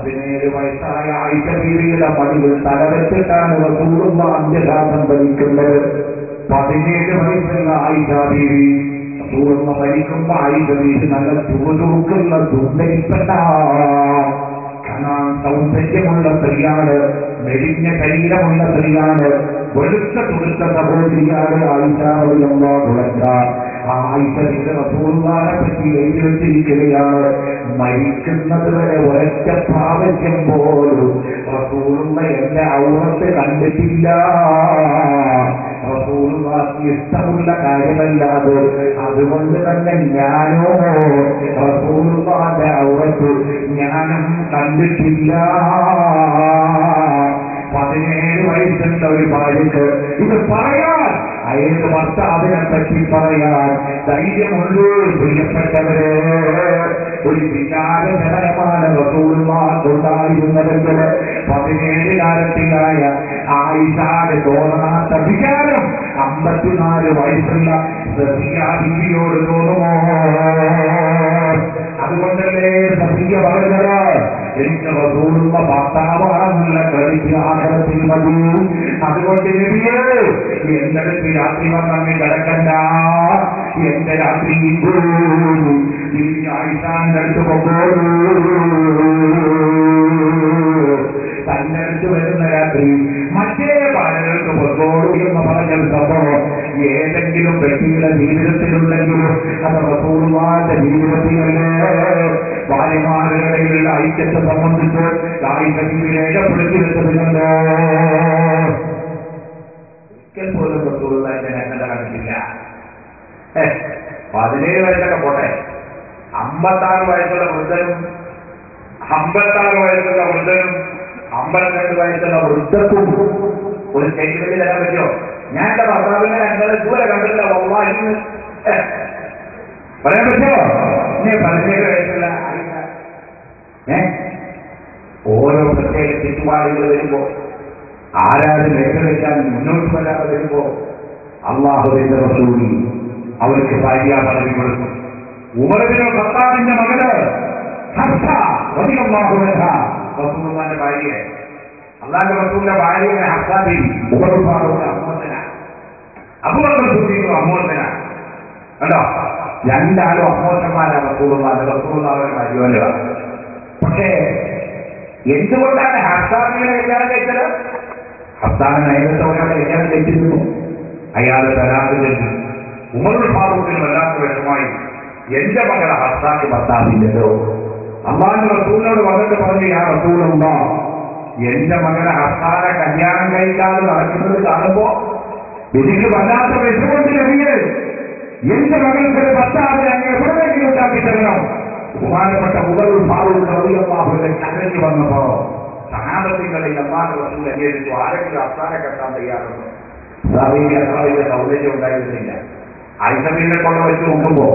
17 വയസ്സായ ആയിഷ ബീവിയുടെ പതിവ് തലവെച്ചിട്ടാണ് റസൂലുള്ളാഹി അന്ത്യശ്വാസം വലിക്കുന്നത്. 17 വയസ്സുള്ള ആയിഷ ബീവി റസൂലുള്ളാഹി വലിക്കുമ്പോ ആയിഷ ബീവി നല്ല ചുവടുക്കുന്ന സുന്ദരിപ്പെട്ട കാണാൻ സൗന്ദര്യമുള്ള സ്ത്രീയാണ്, മെലിഞ്ഞ ശരീരമുള്ള സ്ത്രീയാണ്, വെളുത്ത തുടുത്ത സഹോദരിയാണ് ആയിഷ റളിയല്ലാഹു അൻഹാ. ആയിഷയുടെ റസൂലുള്ളാഹിനെ പറ്റി എഴുതിയിരിക്കുകയാണ്, മരിക്കുന്നത് വരെ ഒരൊറ്റ പ്രാവശ്യം പോലും റസൂലുള്ളാഹി എന്റെ ഔറത്ത് കണ്ടിട്ടില്ല. റസൂലുള്ളാഹിക്ക് ഇഷ്ടമുള്ള കാര്യമല്ലാതെ അതുകൊണ്ട് തന്നെ ഞാനോ റസൂലുള്ളാഹിന്റെ ഔറത്ത് ഞാനും കണ്ടിട്ടില്ല. 17 വയസ്സുള്ള ഒരു ഭാര്യക്ക് ഇത് പറയാൻ, അയാൾക്ക് ഭർത്താവിനെ പറ്റി പറയാൻ ധൈര്യമുള്ളൂ. പ്രിയപ്പെട്ടവരെ, ഒരു വിചാരശകലമാണ് റസൂലുള്ളാഹിക്കുണ്ടായിരുന്നതെങ്കിൽ 17 കാലത്തിലായ ആയിഷയുടെ തോന്നാത്ത വിചാരം 54 വയസ്സുള്ള സഫിയ്യ ബീവിയോട് തോന്നുമോ? അതുകൊണ്ടല്ലേ സഫിയ്യ പറഞ്ഞത്, എനിക്ക് റസൂലുള്ള ഭർത്താവാണെന്നുള്ള ക്രെഡിറ്റ് ആഖിറത്തിൽ മതി. അതുകൊണ്ട് നബിയേ, എന്റെ അടുത്ത് രാത്രി വന്നങ്ങ് കിടക്കണ്ട, എന്റെ രാത്രി ആയിഷാന്റെ അടുത്ത് കൊണ്ടോളൂ. തന്റെ അടുത്ത് വരുന്ന രാത്രി മറ്റേ ഭാര്യകൾക്ക് കൊണ്ടോളൂ എന്ന് പറഞ്ഞ സംഭവം ഏതെങ്കിലും വ്യക്തിയുടെ ജീവിതത്തിലുണ്ടെങ്കിലും അത് റസൂലുള്ളാഹിന്റെ ജീവിതത്തിലല്ലേ. ഭാര്യമാരുടെയിലുള്ള ഐക്യത്തെ സംബന്ധിച്ച് രേഖപ്പെടുത്തി വെച്ചതില്ലല്ലോ. ഒരിക്കൽ പോലും റസൂലുള്ളാഹിന്റെ ഞങ്ങളുടെ കണ്ടിട്ടില്ല. 17 വയസ്സൊക്കെ പോട്ടെ, 56 വയസ്സുള്ള വൃദ്ധനും 52 വയസ്സുള്ള വൃദ്ധർക്കും ഒരു സ്റ്റേറ്റ്മെന്റ് തരാൻ പറ്റുമോ? ഞാൻ എന്റെ ഭർത്താവിനെ ഞങ്ങളെ ദൂരെ കണ്ടില്ല വല്ലാഹി പറയാൻ പറ്റുമോ? 17 വയസ്സുള്ള ഓരോ പ്രത്യേക ചുറ്റുപാടുകൾ വരുമ്പോ, ആരാധന ഏറ്റെടുക്കാൻ മുന്നോട്ട് വരാതെ വരുമ്പോ അല്ലാഹുവിന്റെ റസൂൽ അവർക്ക് ഭാര്യ പദവി കൊടുക്കും. ഉമർ ഇബ്നു ഖത്താബിന്റെ മകള് ഹഫ്സ റളിയല്ലാഹു അൻഹാ റസൂലുള്ളാഹിന്റെ ഭാര്യയെ, അല്ലാഹുവിന്റെ റസൂലിന്റെ ഭാര്യയെ ഹഫ്സ ബീവി ഉമർ ഫാറൂഖ് അമ്മോദനാണ്, അബൂബക്കർ സിദ്ദീഖ് അമ്മോദനാണ്. കണ്ടോ, രണ്ടാളും അമ്മോദന്മാരാണ് റസൂലുള്ളാഹിന്റെ ഭാര്യമാരാണ്. പക്ഷേ എന്തുകൊണ്ടാണ് ഹഫ്സാബിനെ കല്യാണം കഴിച്ചത്? ഹഫ്സാബിനെ നേരത്തെ കല്യാണം കഴിച്ചിരുന്നു. അയാൾ തലാഖ് ചൊല്ലി. ഉമർ ഫാറൂഖിന് വല്ലാത്ത വിഷമായി, എന്റെ മകളെ ഹഫ്സാക്ക് ഭർത്താവില്ലല്ലോ. അല്ലാഹുവിന്റെ റസൂലിനോട് വന്നിട്ട് പറഞ്ഞു, യാ റസൂലല്ലാഹ്, എന്റെ മകളെ ഹഫ്സാനെ കല്യാണം കഴിക്കാതെ നടക്കുന്നത് കാണുമ്പോ എനിക്ക് വല്ലാത്ത വിഷമുണ്ട് നബിയേ. എന്റെ മകൾക്ക് ഭർത്താവിനെ അങ്ങ് എവിടെയെങ്കിലും ഉണ്ടാക്കി തരണം. ബഹുമാനപ്പെട്ട ഉമർ ഫാറൂഖ് റളിയല്ലാഹുവിന്റെ കരഞ്ഞു വന്നപ്പോ സഹാബത്തുക്കളെ അല്ലാഹുവിന്റെ റസൂൽ അന്വേഷിച്ചു, ആരെങ്കിലും ഹഫ്സാനെ കെട്ടാൻ തയ്യാറുണ്ടോ? സൗന്ദര്യം ഉണ്ടായിരുന്നില്ല. ആയിഷബീനെ കൊണ്ട് വെച്ച് നോക്കുമ്പോ,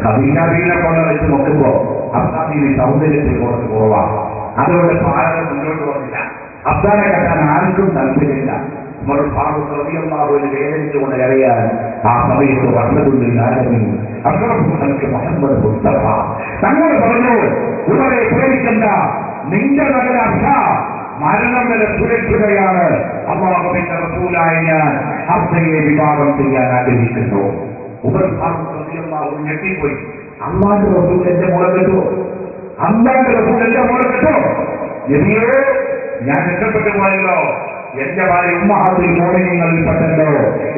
ഖദീജബീനെ കൊണ്ട് വെച്ച് നോക്കുമ്പോ ഹഫ്സാബീന് സൗന്ദര്യത്തിൽ കുറച്ച് കുറവാണ്. അതുകൊണ്ട് ഭാരതം മുന്നോട്ട് വന്നില്ല. ഹഫ്സാനെ കെട്ടാൻ ആർക്കും താല്പര്യമില്ല. ഉമർ ഫാറൂഖ് റളിയല്ലാഹുവിനെ വേദനിച്ചുകൊണ്ട് അറിയാൻ ആ സമയത്ത് വന്നതുണ്ടില്ല. മുഹമ്മദ് മുസ്തഫ തങ്ങൾ പറഞ്ഞു, ഉമറെ പേടിക്കണ്ട, നിന്റെ മകൻ ഹഫ്സ മരണം വരെ സുരക്ഷിതയാണ്. അല്ലാഹുവിന്റെ റസൂലായ ഞാൻ ഹഫ്സയെ വിവാഹം ചെയ്യാൻ ആഗ്രഹിക്കുന്നു. ഉമർ ഫാറൂഖ് റളിയല്ലാഹു അൻഹു ഞെട്ടിപ്പോയി. അല്ലാഹുവിന്റെ റസൂൽ എന്റെ മോളെ കേട്ടോ? അല്ലാഹുവിന്റെ റസൂൽ എന്റെ മോളെ കേട്ടോ? നബിയേ, ഞാൻ രക്ഷപ്പെട്ടു പോയല്ലോ. എന്റെ ഭാര്യ ഉമ്മഹാത്തുൽ മുഅ്മിനീങ്ങളിൽ പെട്ടല്ലോ,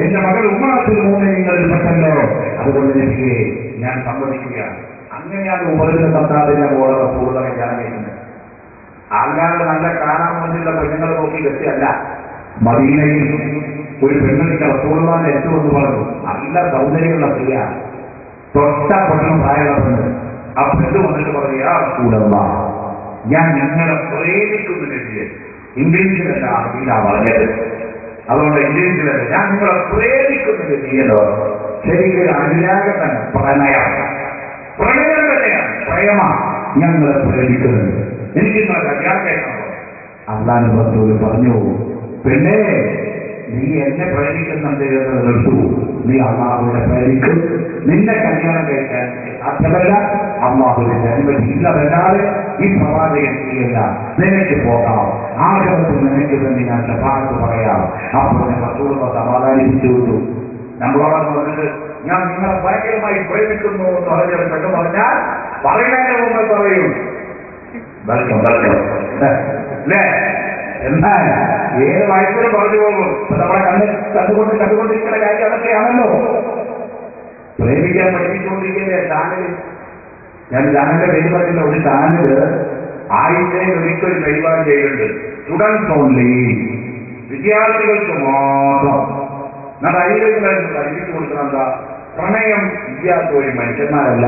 എന്റെ മകൾ ഉമ്മഹാത്തുൽ മുഅ്മിനീങ്ങളിൽ പെട്ടല്ലോ. അതുകൊണ്ട് നബിയേ, ഞാൻ സമ്മതിക്കുകയാണ്. അങ്ങനെയാണ് ഉമറിന്റെ ഖത്താബിന്റെ മോളെ റസൂലുള്ളാഹി കല്യാണം കഴിക്കുന്നത്. ആൾക്കാരുടെ നല്ല കാണാൻ വേണ്ടിയുള്ള പെണ്ണുങ്ങളെ നോക്കി കെട്ടിയല്ല. മദീനയിൽ ഒരു പെണ്ണിന്റെ റസൂലുള്ളാഹിന്റെ എത്തുമെന്ന് പറഞ്ഞു. നല്ല സൗന്ദര്യമുള്ള സ്ത്രീയാണ്, തൊട്ട പെണ്ണും പ്രായമുണ്ട്. ആ പെണ്ണ് വന്നിട്ട് പറഞ്ഞു, യാ റസൂലല്ലാഹ്, ഞാൻ നിങ്ങളെ പ്രേമിക്കുന്നു നബിയേ. ഇംഗ്ലീഷിലല്ല അറബിയിലാ പറഞ്ഞത്, അതുകൊണ്ട് ഇംഗ്ലീഷിലല്ല, ഞാൻ നിങ്ങളെ പ്രേമിക്കുന്നു നബിയല്ലോ. ശരിക്കും അനുരാഗത്തന്നെ പ്രണയം തന്നെയാണ്, പ്രേമ ഞങ്ങളെ പ്രേമിക്കുന്നത്. എനിക്ക് നിങ്ങളെ കല്യാണം കഴിക്കണം. അല്ലാഹുവിന്റെ റസൂൽ പറഞ്ഞു, പെണ്ണേ, നീ എന്നെ പ്രേമിക്കുന്നുണ്ട് എന്ന് നിർത്തു. നീ അല്ലാഹുവിനെ പ്രേമിക്കും. നിന്നെ കല്യാണം കഴിക്കാൻ സാധ്യമല്ല. അല്ലാഹുവിന്റെ അനുമതി ഇല്ലതല്ലാതെ ഈ പ്രവാചകൻ ചെയ്യില്ല. നിനക്ക് പോകാം, ആഗ്രഹത്തിൽ നിനക്ക് തന്നെ ഞാൻ ശഫാഅത്ത് പറയാം. അപ്പോൾ റസൂലുള്ളാഹി സമാധാനിപ്പിച്ചു വിട്ടു. നമ്മളോട് പറഞ്ഞത് ഞാൻ നിങ്ങളെ ഭയങ്കരമായി പ്രേമിക്കുന്നു എന്ന് പെട്ടെന്ന് പറഞ്ഞാൽ പറയുന്നതിന് മുമ്പ് പറയും അല്ലേ? എന്നാൽ ഏത് വയസ്സിലും പറഞ്ഞു പോകും. നമ്മളെ കണ്ടുകൊണ്ടിരിക്കുന്ന കാര്യം അതൊക്കെയാണല്ലോ. പ്രേമിക്കാൻ പഠിപ്പിച്ചുകൊണ്ടിരിക്കുന്ന ചാനൽ, ഞാൻ ചാനലിന്റെ പേര് പറയുന്ന ഒരു ചാനല് ആഴ്ചയിൽ ഒരിക്കൽ പരിപാടി ചെയ്യുന്നുണ്ട്. സ്റ്റുഡൻസ് ഓൺലി, വിദ്യാർത്ഥികൾക്ക് മാത്രം. ഞാൻ അതിലേക്ക് പഠിപ്പിച്ചു കൊടുക്കണം. എന്താ? പ്രണയം ഇല്ലാത്ത ഒരു മനുഷ്യന്മാരല്ല.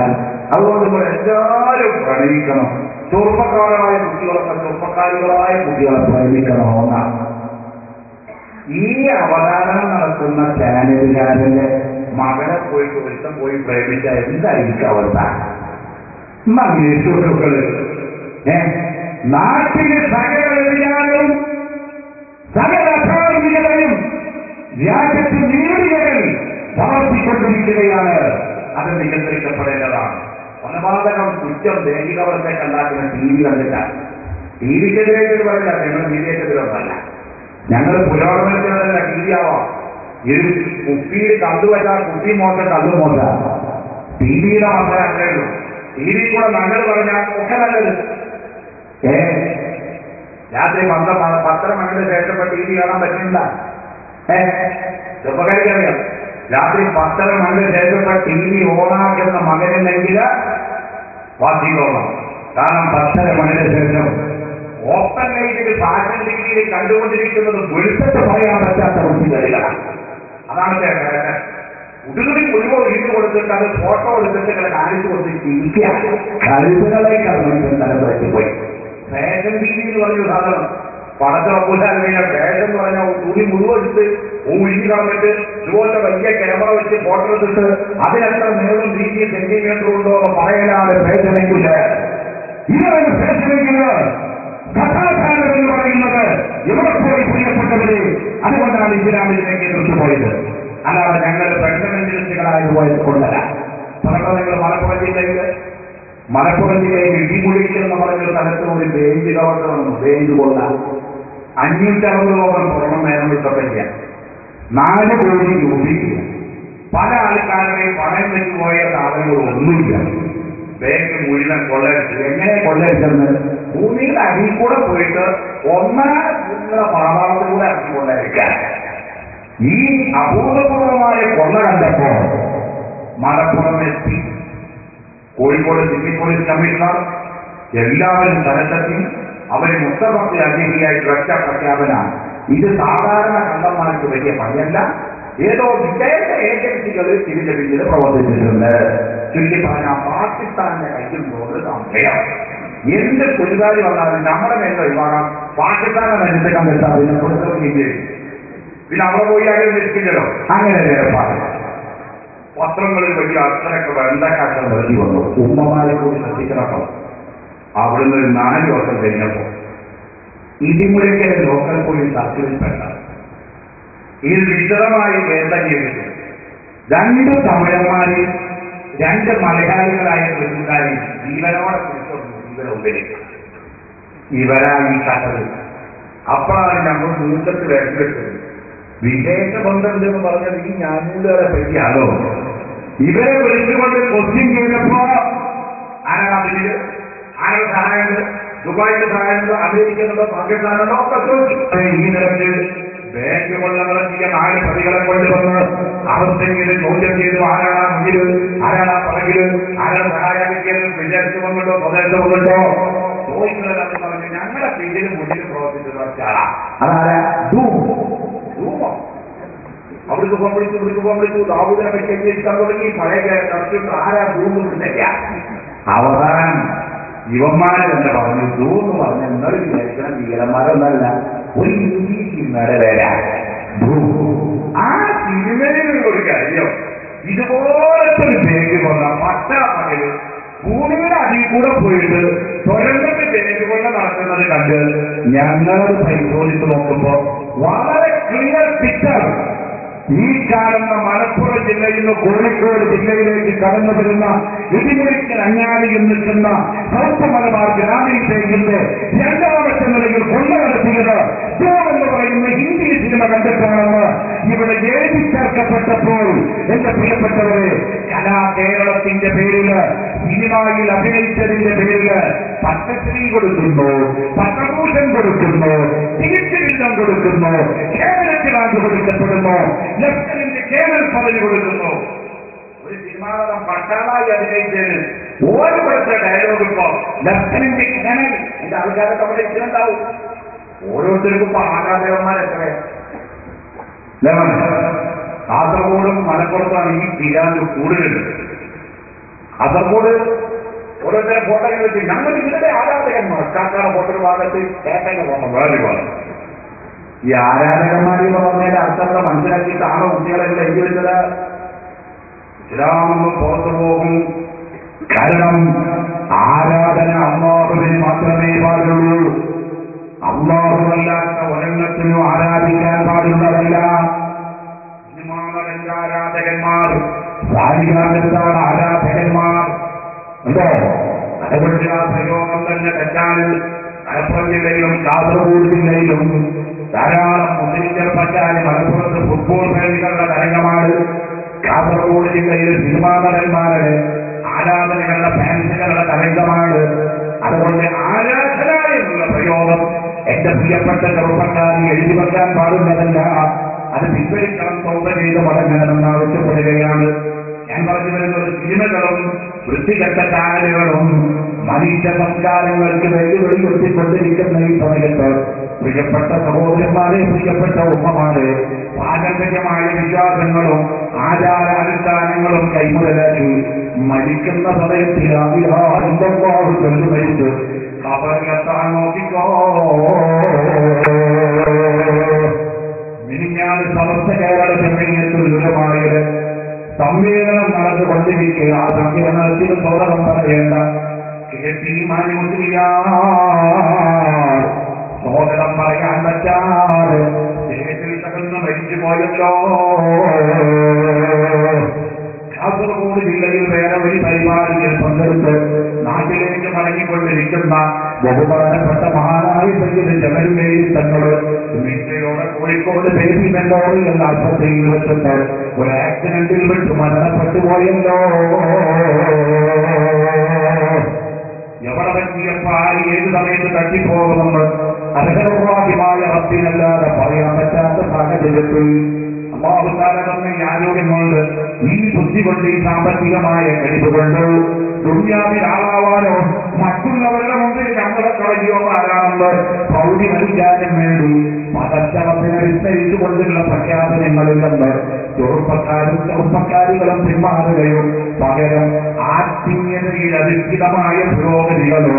അതുകൊണ്ട് എല്ലാവരും പ്രണയിക്കണം. ചെറുപ്പക്കാരായ കുട്ടികളൊക്കെ ചെറുപ്പക്കാരികളായ കുട്ടികളെ പ്രേമിക്കണമെന്നാണ്. ഈ അവതാരണം നടത്തുന്ന ചാനലുകാരന്റെ മകനെ പോയിട്ട് ഒരുത്തം പോയി പ്രേമിച്ച എന്തായിരിക്കും അവസ്ഥ? സുഹൃത്തുക്കള്, നാട്ടിന് സകല വ്യതിയാനവും സകല അധാർമികതയും രാജ്യത്ത് നീതികൾ വളർത്തിക്കൊണ്ടിരിക്കുകയാണ്. അത് നിയന്ത്രിക്കപ്പെടേണ്ടതാണ്. കൊലപാതകം, കുറ്റം, ലൈംഗികവർഗത്തെ ഉണ്ടാക്കുന്ന ടി വി കണ്ടിട്ടാണ്. ടി വിക്കെതിരേക്ക് പറയില്ല, ഞങ്ങൾ മീഡിയക്കെതിരൊന്നല്ല. ഞങ്ങൾ പുരോഗമനത്തിനല്ല. ടി വി ആവാം. ഇത് കുപ്പിയിൽ കണ്ടുവച്ചാൽ കുപ്പി മോശ, കള്ളു മോശ. ടി വിയുടെ മാത്രമേ അങ്ങനെയുള്ളൂ. ടി വി കൂടെ നല്ലത് പറഞ്ഞാൽ ഒക്കെ നല്ലത്. രാത്രി പത്രം അങ്ങനെ ശേഷപ്പെട്ട ടി വി കാണാൻ പറ്റില്ല. ചെറുപ്പക്കാരിക്കറിയാം, രാത്രി 10 മണിക്ക് ശേഷപ്പെട്ട ടി വി ഓണാക്കുന്ന മകനില്ലെങ്കിൽ വാസിക്കോളാം. കാരണം 10 മണിക്ക് ശേഷം ഓപ്പൺ ലൈറ്റിൽ ഫാഷൻ രീതിയിൽ കണ്ടുകൊണ്ടിരിക്കുന്നത് വെളുത്തിട്ട് പറയാൻ പറ്റാത്ത കുട്ടികളിലാണ്. അതാണ് ഉടുതുണി മുഴുവൻ ഇട്ട് കൊടുത്തിട്ട് അത് ഫോട്ടോ എടുത്തിട്ട് കാണിച്ചു കൊടുത്തിരിക്കുക. കഴുതുകളേക്കാണ് തലത്തിലെത്തിപ്പോയി. ഫാഷൻ രീതി എന്ന് പറഞ്ഞ സാധനം പടത്തിറക്കൂലാൻ കഴിഞ്ഞാൽ ഫാഷൻ എന്ന് പറഞ്ഞാൽ തുണി മുഴുവൻ എടുത്ത് ഒഴിഞ്ഞു കളഞ്ഞിട്ട് ഇതുപോലെ വലിയ ക്യാമറ വെച്ച് ഫോട്ടോ എടുത്തിട്ട് അതിനെത്ര നീളം വീതിയും സെന്റിമീറ്റർ ഉണ്ടോ എന്ന് പറയാനാണ് ഫാഷനെങ്കിൽ. ഇതാണ് ഫാഷനെങ്കിൽ. കഥാകാരൻ എന്ന് പറയുന്നത് എവിടെ പോയി പ്രിയപ്പെട്ടവര്? അതുകൊണ്ടാണ് ഇസ്ലാമിലേക്ക് കുറിച്ച് പോയത്. അല്ലാതെ ഞങ്ങൾ പെൺമനുഷ്യകളായി പോയത് കൊണ്ടല്ല. നിങ്ങൾ മലപ്പുറം ജില്ലയിൽ ഇടിമുഴിക്കൽ എന്ന് പറഞ്ഞൊരു സ്ഥലത്ത് ഒരു ബേഞ്ച് കവട്ട് വന്നു. ബേഞ്ച് കൊള്ള 560 പുറമെ നേരം വിട്ടപ്പറ്റില്ല. 4 കോടി രൂപയില്ല. പല ആൾക്കാരുടെയും പണം വെച്ച് പോയ സാധനങ്ങളൊന്നുമില്ല. ബാങ്ക് മുഴുവൻ കൊള്ളയടിച്ചു. എങ്ങനെ കൊള്ളയടിച്ചെന്ന്? ഭൂമിയുടെ അടിയിൽ കൂടെ പോയിട്ട് ഭൂമിയുടെ പാതാളത്തിൽ കൂടെ ഇറക്കി കൊള്ളയടിക്കാൻ. ഈ അഭൂതപൂർവമായ കൊള്ള കണ്ടപ്പോ മലപ്പുറം എത്തി കോഴിക്കോട് സിറ്റി പോലീസ് കമ്മീഷണർ എല്ലാവരും സ്ഥലത്തെത്തി. അവര് മുസ്തഫക്ക് അതിഥിയായിട്ട് ഒറ്റ പ്രഖ്യാപന, ഇത് സാധാരണ കള്ളന്മാർക്ക് വലിയ പണിയല്ല, ഏതോ വിദേശ ഏജൻസികൾ ഇതിന്റെ പിന്നിൽ പ്രവർത്തിച്ചിട്ടുണ്ട്. ചുരുക്കി പറഞ്ഞാൽ പാകിസ്ഥാന്റെ കയ്യിൽ കൊണ്ട് സംശയം. എന്ത് കുരുകാരി വന്നാലും നമ്മുടെ മേലെ ഒഴിവാകാം. പാകിസ്ഥാനെ മനസ്സിലാക്കാൻ പറ്റാം. പിന്നെ കൊടുത്തില്ല, പിന്നെ അവിടെ പോയി ആരും നിൽക്കില്ലല്ലോ. അങ്ങനെ ഏർപ്പാട്. പത്രങ്ങളിൽ വലിയ അക്ഷരമൊക്കെ വെള്ളക്കാക്കൾ നിർത്തി വന്നു. ഉമ്മമാരെ കൂടി ശ്രദ്ധിക്കണോ? അവിടുന്ന് 4 വർഷം കഴിഞ്ഞപ്പോ ഇടിമുഴക്കൽ ലോക്കൽ പോലീസ് സർക്കിളിൽപ്പെട്ട ഇത് വിശദമായി കേന്ദ്രം ചെയ്തിട്ട് 2 തമിഴന്മാര് 2 മലയാളികളായ പെൺകാരി ജീവനോടെ ജീവനുപരിക്കും. ഇവരാ ഈ കഥകൾ. അപ്പോഴാണ് ഞങ്ങൾ മൂക്കത്ത് വേണ്ടിട്ടത്. വിദേശ ബന്ധം എന്ന് പറഞ്ഞത് ഈ ഞാനൂലുകളെ പറ്റിയാണോ? ഇവരെ വിളിച്ചുകൊണ്ട് ക്വസ്റ്റ്യൻ ചെയ്തപ്പോ ആരാണ് അതില്? ആരുടെ സഹായമുണ്ട്? ദുബായിന്റെ സഹായമുണ്ടോ? അമേരിക്കനുണ്ടോ? പാകിസ്ഥാനുണ്ടോ? ഒക്കെ ചോദിച്ചു. ഈ നിരക്ക് ബാങ്ക് കൊള്ളങ്ങളെ ചെയ്യാൻ 4 പ്രതികളെ കൊണ്ടുവന്ന് അവസ്ഥയിൽ ചോദ്യം ചെയ്തു. ആരാണ് മുന്നില്? ആരാണ് പുറകില്? ആരാണ് സഹായിക്കുന്നത്? വിദേശത്ത് വന്നിട്ടോ സ്വദേശത്ത് വന്നിട്ടോ ചോദിക്കുന്നതെന്ന് പറഞ്ഞ് ഞങ്ങളുടെ പിന്നിൽ മുന്നിൽ പ്രവർത്തിക്കുന്ന ആളാണ്. അതാരാ? ധൂമോ. അവിടുത്തെ വിളിച്ചു ദാവൂദിനെ പറ്റി അന്വേഷിക്കാൻ തുടങ്ങി. പഴയ ചർച്ചയിട്ട് ആരാ ധൂമില്ല. അവസാനം ഇവന്മാരെ തന്നെ പറഞ്ഞു. ധൂന്ന് പറഞ്ഞ നിങ്ങൾ വിചാരിക്കണം ഭീകരന്മാരൊന്നല്ല, ഒരു ഇംഗ്ലീഷ് സിനിമയുടെ പേരാ ധൂം. ആ സിനിമയിൽ ഒരു കാര്യം, ഇതുപോലത്തെ ഒരു ബാങ്ക് കൊണ്ട പട്ടാപ്പകല് ഭൂമിയുടെ അടിയിൽ കൂടെ പോയിട്ട് തുരങ്കത്ത് ബാങ്ക് കൊണ്ട് നടക്കുന്നത് കണ്ട് ഞങ്ങളത് പരിശോധിച്ച് നോക്കുമ്പോ വളരെ ക്ലിയർ പിക്ചർ. ഈ കാണുന്ന മലപ്പുറം ജില്ലയിൽ നിന്ന് കോഴിക്കോട് ജില്ലയിലേക്ക് കടന്നു വരുന്ന ഇടിമുറിക്കൽ അങ്ങാടിയിൽ നിൽക്കുന്ന സൗത്ത് മലബാർ ഗ്രാമീൺ ബാങ്കിന്റെ രണ്ടാമത്തെ നിലയിൽ കൊള്ള നടത്തിയത് എന്ന് പറയുന്ന ഹിന്ദി സിനിമ കണ്ടിട്ടാണെന്ന് ഇവിടെ എഴുതി ചേർക്കപ്പെട്ടപ്പോൾ എന്റെ പ്രിയപ്പെട്ടവരെ, കലാ കേരളത്തിന്റെ പേരില് സിനിമയിൽ അഭിനയിച്ചതിന്റെ പേരില് പത്മശ്രീ കൊടുക്കുന്നു, പത്മഭൂഷൺ കൊടുക്കുന്നു, തിരിച്ചുവിധം കൊടുക്കുന്നു, കേരളത്തിൽ ആണ്ട് കൊടുക്കപ്പെടുന്നു, ലഫ്റ്റനന്റ് കേണൽ പദവി കൊടുക്കുന്നു. ഒരു സിനിമാതം പട്ടാളായി അഭിനയിച്ചതിന് ഓരോരുത്തരുടെ ഡയലോഗ് ഇപ്പോ ലഫ്റ്റനന്റ് കേണൽ. എന്റെ ആൾക്കാരൊക്കെ അവിടെ ഇച്ചിട്ടുണ്ടാവും. ഓരോരുത്തർക്കും ഇപ്പൊ ആരാധകന്മാരെത്ര. കാസർഗോഡും മലപ്പുറത്താണ് ഈ പിരാന് കൂടുതലുണ്ട്. കാസർഗോഡ് ഓരോരുത്തരെ ഫോട്ടോ വെച്ച് ഞങ്ങൾ ഇവരുടെ ആരാധകന്മാർ. കാക്കാട് ഫോട്ടോ ഭാഗത്ത് കേട്ടൊക്കെ പോകണം. വേറെ ഭാഗം ഈ ആരാധകന്മാർ പറഞ്ഞതിന്റെ അർത്ഥത്തെ മനസ്സിലാക്കിയിട്ടാണോ കുട്ടികളെല്ലാം എഴുതി വെച്ചത്? ഇസ്ലാമെന്ന് പുറത്തു പോകും. കാരണം ആരാധന അല്ലാഹുവിന് മാത്രമേ പാടുള്ളൂ. അല്ലാഹുവല്ലാത്ത ഒരെണ്ണത്തിനും ആരാധിക്കാൻ പാടുള്ളതല്ല. സിനിമാനടന്റെ ആരാധകന്മാർ, സാരികാലത്താണ് ആരാധകന്മാർ ഉണ്ടോ? അതുകൊണ്ട് ആ പ്രയോഗം തന്നെ തെറ്റാണ്. മലപ്പുറം ജില്ലയിലും കാസർഗോഡ് ജില്ലയിലും ധാരാളം മുസ്ലിം ചെറുപ്പക്കാര് മലപ്പുറത്ത് ഫുട്ബോൾ പ്രേമികളുടെ തരംഗമാണ്. കാസർഗോഡ് ജില്ലയിൽ സിനിമാ നടന്മാരുടെ ആരാധനകളുടെ ഫാൻസുകളുടെ തരംഗമാണ്. അതുകൊണ്ട് ആരാധന എന്നുള്ള പ്രയോഗം എന്റെ പ്രിയപ്പെട്ട ചെറുപ്പക്കാരി എഴുതി വെക്കാൻ പാടുന്നതല്ല. അത് പിൻവലിക്കണം, തൗബ ചെയ്ത് മടങ്ങണമെന്ന് ആവശ്യപ്പെടുകയാണ്. ഞാൻ പറഞ്ഞു വരുന്നത് സിനിമകളും വൃത്തികെട്ട ചാനലുകളും മനുഷ്യ സംസ്കാരങ്ങൾക്ക് വെല്ലുവിളി ഉയർത്തിക്കൊണ്ടിരിക്കുന്ന ഈ സമയത്ത് പ്രിയപ്പെട്ട സഹോദരന്മാരെ, പ്രിയപ്പെട്ട ഉമ്മമാരെ, പാരമ്പര്യമായ വിശ്വാസങ്ങളും ആചാരാനുഷ്ഠാനങ്ങളും കൈമുതലാക്കി മരിക്കുന്ന സമയത്തിൽ മരിച്ച് കബറിലെത്താൻ നോക്കിക്കോ. മിനിഞ്ഞാണ് സമസ്ത കേരള ജമീയത്തിൽ ദുരമായത് സമ്മേളനം നടന്നുകൊണ്ടിരിക്കുക. ആ സമ്മേളനത്തിൽ സ്വാഗതം പറയേണ്ട KP മുസ്ലിയാർ സ്വാഗതം പറയാൻ പറ്റാതെ സ്റ്റേജിൽ തകർന്ന് മരിച്ചു പോയല്ലോ. കാസർഗോഡ് ജില്ലയിൽ വേറെ ഒരു പരിപാടിയിൽ പങ്കെടുത്ത് നാട്ടിലേക്ക് മടങ്ങിക്കൊണ്ടിരിക്കുന്ന ബഹുമാനപ്പെട്ട മഹാനായ സയ്യിദ് ജമലുല്ലയിൽ തങ്ങള് മിത്രയോടെ കോഴിക്കോട് ബേബി മെമ്മോറിയൽ ആശുപത്രിയിൽ വെച്ചിട്ട് ഒരു ആക്സിഡന്റിൽ വെച്ച് മരണപ്പെട്ടു പോയല്ലോ. എവിടെ പറ്റിയപ്പോൾ ആര് ഏത് സമയത്ത് തട്ടിപ്പോകുമെന്ന് അർഹമായ റബ്ബിനല്ലാതെ പറയാൻ പറ്റാത്ത സാഹചര്യത്തിൽ അല്ലാഹുവിന്റെ ഈ ആരോഗ്യം കൊണ്ട്, ഈ ബുദ്ധി കൊണ്ട്, ഈ സാമ്പത്തികമായ കഴിവുകൊണ്ട് ദുനിയാവിൽ ആളാവാനോ മറ്റുള്ളവരുടെ മുമ്പിൽ നമ്മളെ കളയുമാരാണെന്ന് പൗതി നൽകാനും വേണ്ടി മതശവത്തിനെ വിസ്തരിച്ചുകൊണ്ടുള്ള പ്രഖ്യാപനങ്ങളിൽ നിന്ന് ചെറുപ്പക്കാരികളും പിന്മാറുകയും പകരം ആത്മീയതയിൽ അധിഷ്ഠിതമായ പുരോഗതികളോ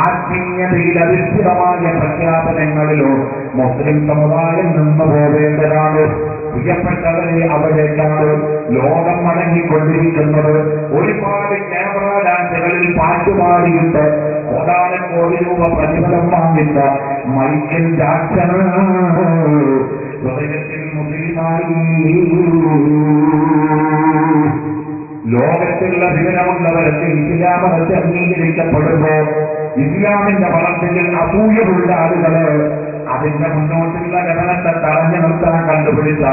ആത്മീയതയിൽ അധിഷ്ഠിതമായ പ്രഖ്യാപനങ്ങളിലോ മുസ്ലിം സമുദായം നിന്ന് പോവേണ്ടതാണ്. പ്രിയപ്പെട്ടവരെ, അവിടേക്കാണ് ലോകം മടങ്ങിക്കൊണ്ടിരിക്കുന്നത്. ഒരുപാട് ക്യാമറ ഡാൻസുകളിൽ പാട്ടുപാടിയിട്ട് കോടാനക്കോടി രൂപ പ്രതിഫലം വാങ്ങിച്ച മൈക്കൽ ജാക്സൺ ഹൃദയത്തിൽ മുസ്ലിമായി. ലോകത്തുള്ള വിവരമുള്ളവരൊക്കെ ഇസ്ലാമത്തെ അംഗീകരിക്കപ്പെടുമ്പോൾ ഇസ്ലാമിന്റെ വളർച്ചയിൽ അസൂയമുള്ള ആളുകള് അതിന്റെ മുന്നോട്ടുള്ള ഗമനത്തെ തടഞ്ഞു നിർത്താൻ കണ്ടുപിടിച്ച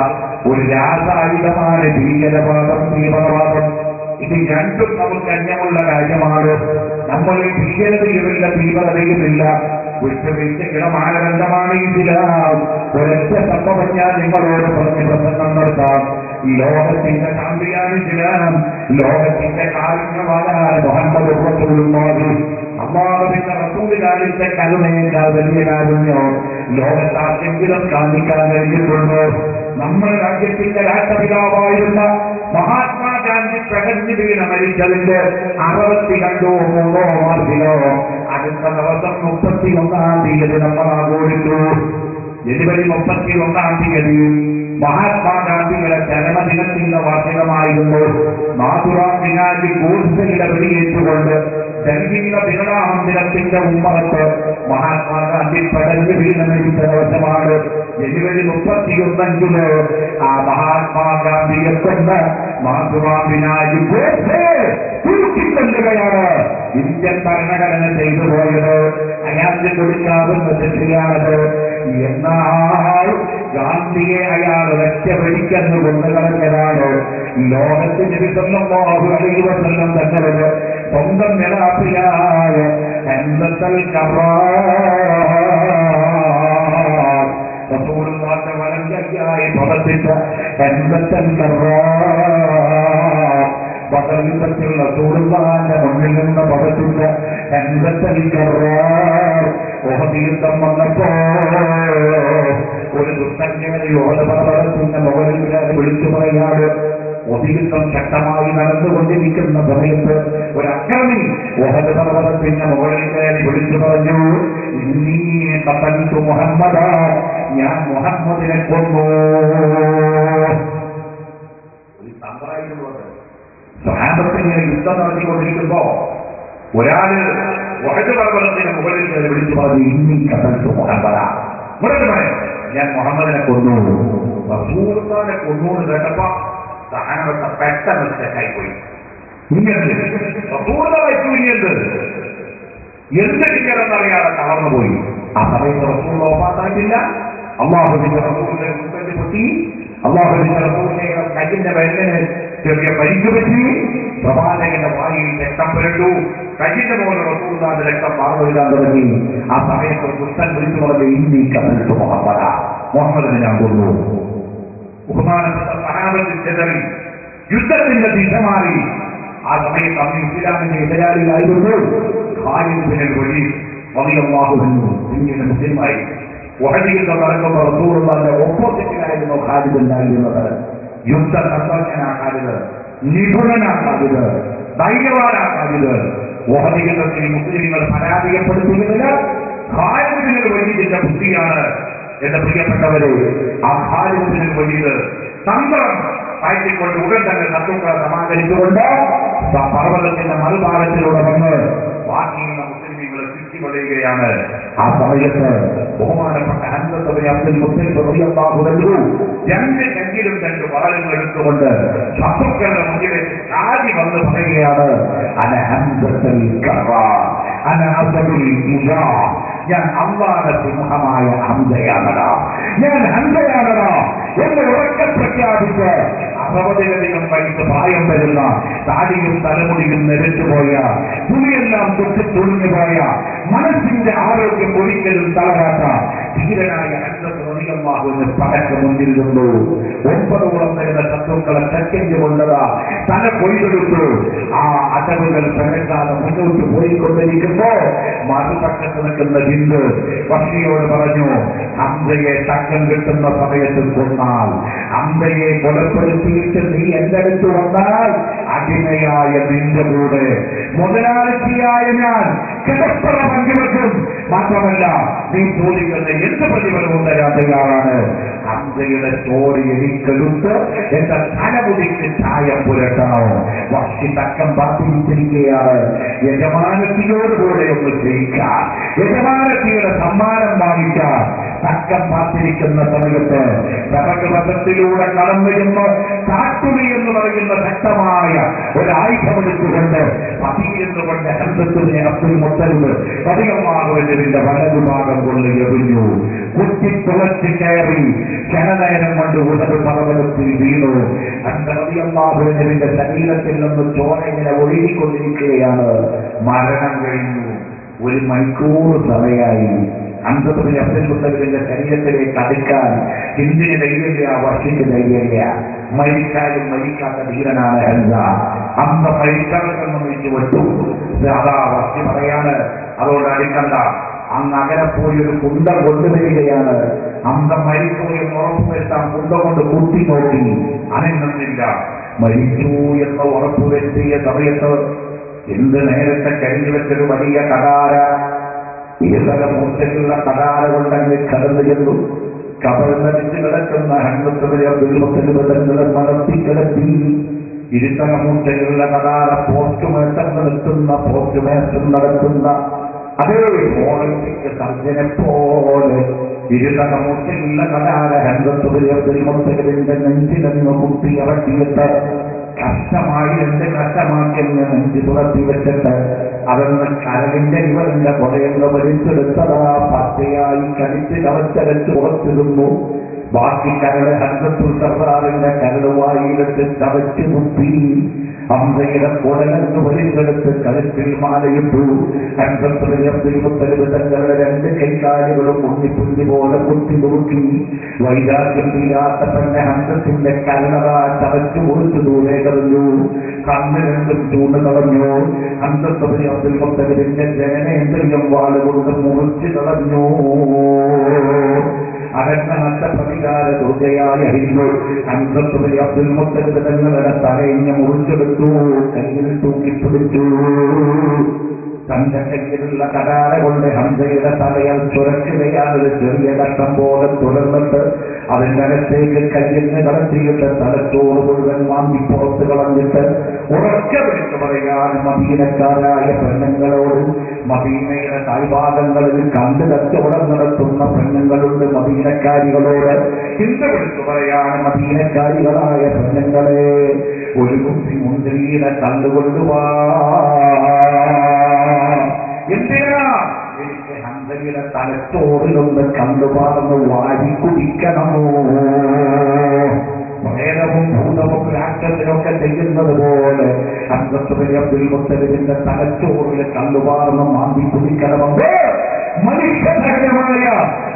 ഒരു രാസായുധമാണ് ഭീകരവാദം, തീവ്രവാദം. ഇത് രണ്ടും നമുക്ക് അന്യമുള്ള കാര്യമാണ്. നമ്മൾ ഭീകരതയുമില്ല, തീവ്രതയുമില്ല. വിട്ടുവീഴ്ചയ്ക്കുള്ള മാനദണ്ഡമാണ് ഇസ്ലാം. ഒരൊറ്റ സംഭവം ഞാൻ നിങ്ങളോട് പറഞ്ഞ് പ്രസംഗം നടത്താം. ലോകത്തിന്റെ ശാന്തിയാണ് ഇസ്ലാം. ലോകത്തിന്റെ കാരുണ്യവാനായ മുഹമ്മദ് റസൂലുള്ളാഹി അല്ലാഹുവിന്റെ റസൂൽ കാണിച്ച കരുണയേക്കാൾ വലിയ കാരുണ്യം ലോകത്താർക്കെങ്കിലും കാണിക്കാൻ കഴിഞ്ഞിട്ടുണ്ടോ? നമ്മുടെ രാജ്യത്തിന്റെ രാഷ്ട്രപിതാവായിരുന്ന മഹാത്മാഗാന്ധി പ്രകൃതി വീണ മരിച്ചതിന്റെ 62 മാർച്ചിലോ അടുത്ത ദിവസം 31 തീയതി നമ്മൾ ആഘോഷിച്ചു. ജനുവരി 31 തീയതി മഹാത്മാഗാന്ധിയുടെ ജന്മദിനത്തിന്റെ വാർഷികമായിരുന്നു. നാഥുറാം വിനായകി ഗോഡ്സെയുടെ വെടിയേറ്റുകൊണ്ട് ഡൽഹിയിലെ ബിർളാ മന്ദിരത്തിന്റെ ഉമ്മറത്ത് മഹാത്മാഗാന്ധി പടഞ്ഞു വീണ് മരിച്ച ദിവസമാണ്. ജനുവരി 31 ആ മഹാത്മാഗാന്ധിയെ കൊണ്ട് നാഥുറാം വിനായകി ഗോഡ്സെ തൂക്കിക്കൊല്ലുകയാണ് ഇന്ത്യൻ ഭരണഘടന ചെയ്തു പോയത്. അയാൾക്ക് കൊടുക്കാവുന്ന ശിക്ഷയാണത്. എന്നാൽ ഗാന്ധിയെ അയാൾ ഒറ്റ വെടിക്കന്ന് കൊണ്ടുകളഞ്ഞതാണ്. ലോകത്തിന് സ്വല്ലല്ലാഹു അലൈഹി വസല്ലം തങ്ങളുടെ സ്വന്തം നിലാപ്പിയായ ഹംസത്തുൽ കറാർ റസൂലുള്ളാഹിന്റെ വലങ്കയ്യായി പ്രവർത്തിച്ച ഹംസത്തുൽ കറാർ ബദർ യുദ്ധത്തിൽ റസൂലുള്ളാഹിന്റെ മുന്നിൽ നിന്ന് പ്രവർത്തിച്ച ഹംസത്തുൽ കറാർ ഉഹദ് യുദ്ധം വന്നപ്പോ ഒരു ദുഷ്ടജ്ഞാനി യോധപർവ്വതത്തിന്റെ മുകളിൽ വിളിച്ചു പറയാറ്. ഒതിയുദ്ധം ശക്തമായി നടന്നുകൊണ്ടിരിക്കുന്ന സമയത്ത് ഒരു അക്രമി ഉഹദ് പർവ്വതത്തിന്റെ മുകളിൽ കയറി വിളിച്ചു പറഞ്ഞു, ഇന്നീ ഖതൽതു മുഹമ്മദ, ഞാൻ മുഹമ്മദിനെ കൊന്നു. ഒരു സമ്പ്രദായമുണ്ട്. സ്വഹാബത്തിനെ യുദ്ധം നടത്തിക്കൊണ്ടിരിക്കുമ്പോ ഒരാള് ഉഹദ് പർവ്വതത്തിന് മുകളിൽ കയറി വിളിച്ചു പറഞ്ഞു, ഇന്നീ ഖതൽതു മുഹമ്മദ, ഞാൻ മുഹമ്മദിനെ കൊന്നു. റസൂലുള്ളാഹിനെ കൊന്നു എന്ന് കേട്ടപ്പോ സഹാബത്ത് പെട്ടെന്ന് തെറ്റായിപ്പോയി. ഇങ്ങനത്തെ എന്ത് ചെയ്യാനെന്നറിയാതെ തളർന്നുപോയി. ആ സമയത്ത് റസൂൽ വഫാത്തായിട്ടില്ല. അല്ലാഹുവിന്റെ റസൂലിനെ മുത്തല് പൊട്ടി, അല്ലാഹുവിന്റെ റസൂലിനെ കയ്യിന്റെ വിരലിന് ചെറിയ പരിക്ക് പറ്റി, പ്രവാചകന്റെ വായിൽ രക്തം പുരണ്ടു, കയ്യിന്റെ പോലെ റസൂലുള്ളാഹിന്റെ രക്തം പാർവെഴുതാൻ തുടങ്ങി. ആ സമയത്ത് പുസ്തൻ വിളിച്ചു പറഞ്ഞ്, ഇന്നി ഖതൽതു മുഹമ്മദ, മുഹമ്മദിനെ ഞാൻ കൊന്നു. ബഹുമാനപ്പെട്ട സഹാബത്തിൽ ചെതറി യുദ്ധത്തിന്റെ ദിശ മാറി. ആ സമയത്ത് അന്ന് ഇസ്ലാമിന്റെ എതിരാളിയായിരുന്നു ഖാലിദ് ബിൻ വലീദ് റളിയല്ലാഹു അൻഹു. പിന്നീട് മുസ്ലിമായി. ഉഹദ് യുദ്ധം നടക്കുമ്പോൾ റസൂലുള്ളാഹിന്റെ ഓപ്പോസിറ്റിലായിരുന്നു ഖാലിദ് ഉണ്ടായിരുന്നത്. യുദ്ധ തന്ത്രജ്ഞനാ ഖാലിദ്, നിപുണനാ ഖാലിദ്, ധൈര്യവാനാ ഖാലിദ്. ഉഹദ് യുദ്ധത്തിൽ മുസ്ലിങ്ങൾ പരാജയപ്പെടുത്തിയതിന് ഖാലിദ് ബിൻ വലീദിന്റെ ബുദ്ധിയാണ്. എന്റെ പ്രിയപ്പെട്ടവരെ, ആ ഖാലിദ് ബിൻ വലീദ് തന്ത്രം ആയിക്കൊണ്ട് ഉടൻ തന്നെ ശത്രുക്കളെ സമാഹരിച്ചുകൊണ്ട് പർവ്വതത്തിന്റെ മറുഭാഗത്തിലൂടെ വന്ന് ബാക്കിയുള്ള മുസ്ലിമീങ്ങളെ തിരിച്ചുകൊള്ളുകയാണ്. ആ സമയത്ത് ബഹുമാനപ്പെട്ട ഹംസത്ത് ബിൻ അബ്ദുൽ മുത്തലിബ് റളിയല്ലാഹു അൻഹു രണ്ട് കയ്യിലും രണ്ട് വാളുകൾ എടുത്തുകൊണ്ട് ശത്രുക്കളുടെ മുന്നിലേക്ക് ചാടി വന്ന് പറയുകയാണ്, അന ഹംസത്തുൽ കറാർ, അന അസദുൽ മുജാഹ്, ഞാൻ അല്ലാഹുവിന്റെ സിംഹമായ ഹംസയാണടാ, ഞാൻ ഹംസയാണടാ എന്ന് ഉറക്കെ പ്രഖ്യാപിച്ച് 60-ലധികം വയസ്സ് പ്രായം വരുന്ന താടിയും തലമുടിയും നിരച്ചുപോയ പുലിയെല്ലാം തൊട്ട് തുണിഞ്ഞുപോയ മനസ്സിന്റെ ആരോഗ്യം ഒരിക്കലും തളരാത്ത ധീരനായ ഹംസത്ത് റളിയല്ലാഹു അൻഹു പടക്ക് മുന്നിൽ നിന്നു. 9 വരുന്ന ശത്രുക്കളെ സെക്കൻഡ് കൊണ്ടതാ തല കൊയ്തെടുത്തു. ആ അടവുകൾ പിഴക്കാതെ മുന്നോട്ട് പോയിക്കൊണ്ടിരിക്കുമ്പോ മറുപക്ഷത്ത് നിൽക്കുന്ന ഹിന്ദു പക്ഷിയോട് പറഞ്ഞു, ഹംസയെ തക്കം കിട്ടുന്ന സമയത്ത് കൊന്നാൽ, ഹംസയെ കൊലപ്പെടുത്തിയിട്ട് നീ എന്റെ അടുത്ത് വന്നാൽ അടിമയായ നിന്റെ കൂടെ മുതലാളിയായ ഞാൻ കിടപ്പറ പങ്കുവെക്കും. മാത്രമല്ല നീ ചോദിക്കുന്ന എന്ത് പ്രതിഫലവും തരാൻ തയ്യാറാണ്. ഹംസയുടെ ചോറ് എനിക്കെടുത്ത് എന്റെ തലമുടിക്ക് ചായം പുരട്ടണോ? പക്ഷി തക്കം പാർത്തിരിച്ചിരിക്കുകയാണ്. യജമാനത്തിയോടുകൂടെ ഒന്ന് ജയിക്കാൻ, യജമാനത്തിയുടെ സമ്മാനം വാങ്ങിക്കാൻ തക്കം പാർത്തിരിക്കുന്ന സമയത്ത് പ്രപഞ്ചത്തിലൂടെ കടന്നു ചെന്ന് കാട്ടുമി എന്ന് പറയുന്ന ശക്തമായ ഒരായുധമെടുത്തുകൊണ്ട് പതിയെന്നുകൊണ്ട് ഹംസത്തിനെ അബ്ദുൽ മുത്തലിബ് റളിയല്ലാഹുവിന്റെ വലതുഭാഗം കൊണ്ട് എറിഞ്ഞു. കുത്തിത്തുളച്ച് കയറി ക്ഷണനേരം കൊണ്ട് ഉടവ് പർവ്വതത്തിൽ വീണു. റളിയല്ലാഹുവിന്റെ ശരീരത്തിൽ നിന്ന് ചോര ഇങ്ങനെ ഒഴുകിക്കൊണ്ടിരിക്കുകയാണ്. മരണം കഴിഞ്ഞു. 1 മണിക്കൂർ സമയമായി. ഹംസത്ത് ബിൻ അബ്ദുൽ മുത്തലിബിന്റെ ശരീരത്തിലേക്ക് അടുക്കാൻ ഹിന്ദിന് ധൈര്യമില്ല, വർഷിക്ക് ധൈര്യമില്ല. മരിച്ചാലും മരിക്കാത്ത ധീരനാണ് ഹംസ. ഹംസ മരിക്കാമെന്ന് വിളിച്ചു വിട്ടു. അതാ വർഷി പറയാണ്, അതോട് അടുക്കണ്ട, അങ്ങ് അകലെ പോയി ഒരു കുണ്ട കൊണ്ടുവരികയാണ്. ഹംസ മരിപ്പോയെന്ന് ഉറപ്പുവരുത്താൻ കുണ്ട കൊണ്ട് കുത്തി നോക്കി, അനങ്ങുന്നില്ല. മരിച്ചു എന്ന് ഉറപ്പുവരുത്തിയ സമയത്ത് എന്ത് നേരത്തെ കരുതി വെച്ചൊരു വലിയ കടാര, മൂർച്ചയ്ക്കുള്ള കടാര കൊണ്ടങ്ങ് കടന്നു ചെന്നു. കബറിനടിച്ച് കിടക്കുന്ന ഹംസത്തുബിൻ അബ്ദുൽ മുത്തലിബ് തങ്ങളെ മടത്തി കിടത്തി ഇരുത്തകമുറ്റയുള്ള കടാര പോസ്റ്റ്മേറ്റം നടത്തുന്ന അതേ ഫോറൻസിക് സർജനെ പോലെ ഇരുതകമുറ്റയുള്ള കടാര ഹംസത്തുബിൻ അബ്ദുൽ മുത്തലിബിന്റെ നെഞ്ചിലെന്ന് കുത്തി ഇറക്കിയിട്ട് കഷ്ടമായി എന്ത് കഷ്ടമാക്കിയെന്ന് നെഞ്ചി പുറത്തി വെച്ചിട്ട് അതൊന്ന് കരളിന്റെ ഇവരുടെ കൊടയെന്ന് വലിച്ചെടുത്തതാ പച്ചയായി കടിച്ച് കവച്ചരച്ച് ഉറച്ചിരുന്നു. ബാക്കി കരട് ഹംസത്തുൽ സർദാറിന്റെ കരടുവായിലെടുത്ത് ചവച്ച് കുത്തി ഹംസയുടെ കുടലെന്ന് വലിച്ചെടുത്ത് കഴുത്തിൽ മാലയിട്ടു. ഹംസത്തുൽ അബ്ദുൽ മുത്തലിബ് തങ്ങളുടെ രണ്ട് കൈകാലുകളും ഉണ്ണിപ്പുഞ്ചി പോലെ കുത്തി നോക്കി. വൈരാഗ്യം തീരാത്ത തന്നെ ഹംസത്തിന്റെ കരട ചവച്ചു മുറിച്ചു ദൂരെ കളഞ്ഞു. കണ്ണ് രണ്ടും ചൂട് കളഞ്ഞു. ഹംസത്തുൽ അബ്ദുൽ മുത്തലിബിന്റെ ജനനേന്ദ്രിയം വാളുകൊണ്ട് മുറിച്ചു കളഞ്ഞു. അകന്ന നഷ്ടപ്രതികാര ദുർജയായി അറിഞ്ഞു. ഹംസത്തുൽ അബ്ദുൽ മുത്തലിബ് തങ്ങളുടെ തലയിഞ്ഞ് മുറിച്ചെടുത്തു, കയ്യിൽ തൂക്കിപ്പിടിച്ചു. തന്റെ കയ്യിലുള്ള കടാര കൊണ്ട് ഹംസയുടെ തലയാൽ ചുരക്കുകയാണൊരു ചെറിയ കഷ്ടം പോലെ തുടർന്നിട്ട് അതിൻ്റെ അകത്തേക്ക് കയ്യിന്ന് കടത്തിയിട്ട് തലച്ചോറ് മുഴുവൻ വാങ്ങി പുറത്ത് കളഞ്ഞിട്ട് ഉറക്കെ വിളിച്ചു പറയാൻ മദീനക്കാരായ പെണ്ണുങ്ങളോട്, മദീനയുടെ താഴ്ഭാഗങ്ങളിൽ കണ്ട് കച്ചവടം നടത്തുന്ന പെണ്ണുങ്ങളുണ്ട് മദീനക്കാരികളോട്, ഇന്ന് വിളിച്ചു പറയാൻ മദീനക്കാരികളായ പെണ്ണുങ്ങളെ, ഒരു കുപ്പി മുന്തിരിയുടെ കണ്ടുകൊണ്ടുവാ. എന്തിനാ? എനിക്ക് ഹംസയുടെ തലച്ചോറിലൊന്ന് കണ്ടുപാർന്ന് വാരി കുടിക്കണമോ? പ്രേതവും ഭൂതവും രാക്ഷസനൊക്കെ ചെയ്യുന്നത് പോലെ ഹംസത്തുൽ അബ്ദുൽ മുത്തലിബിന്റെ തലച്ചോറിൽ കണ്ടുപാർന്ന് മാന്തി കുടിക്കണമെന്ന് മനുഷ്യസഹജമായ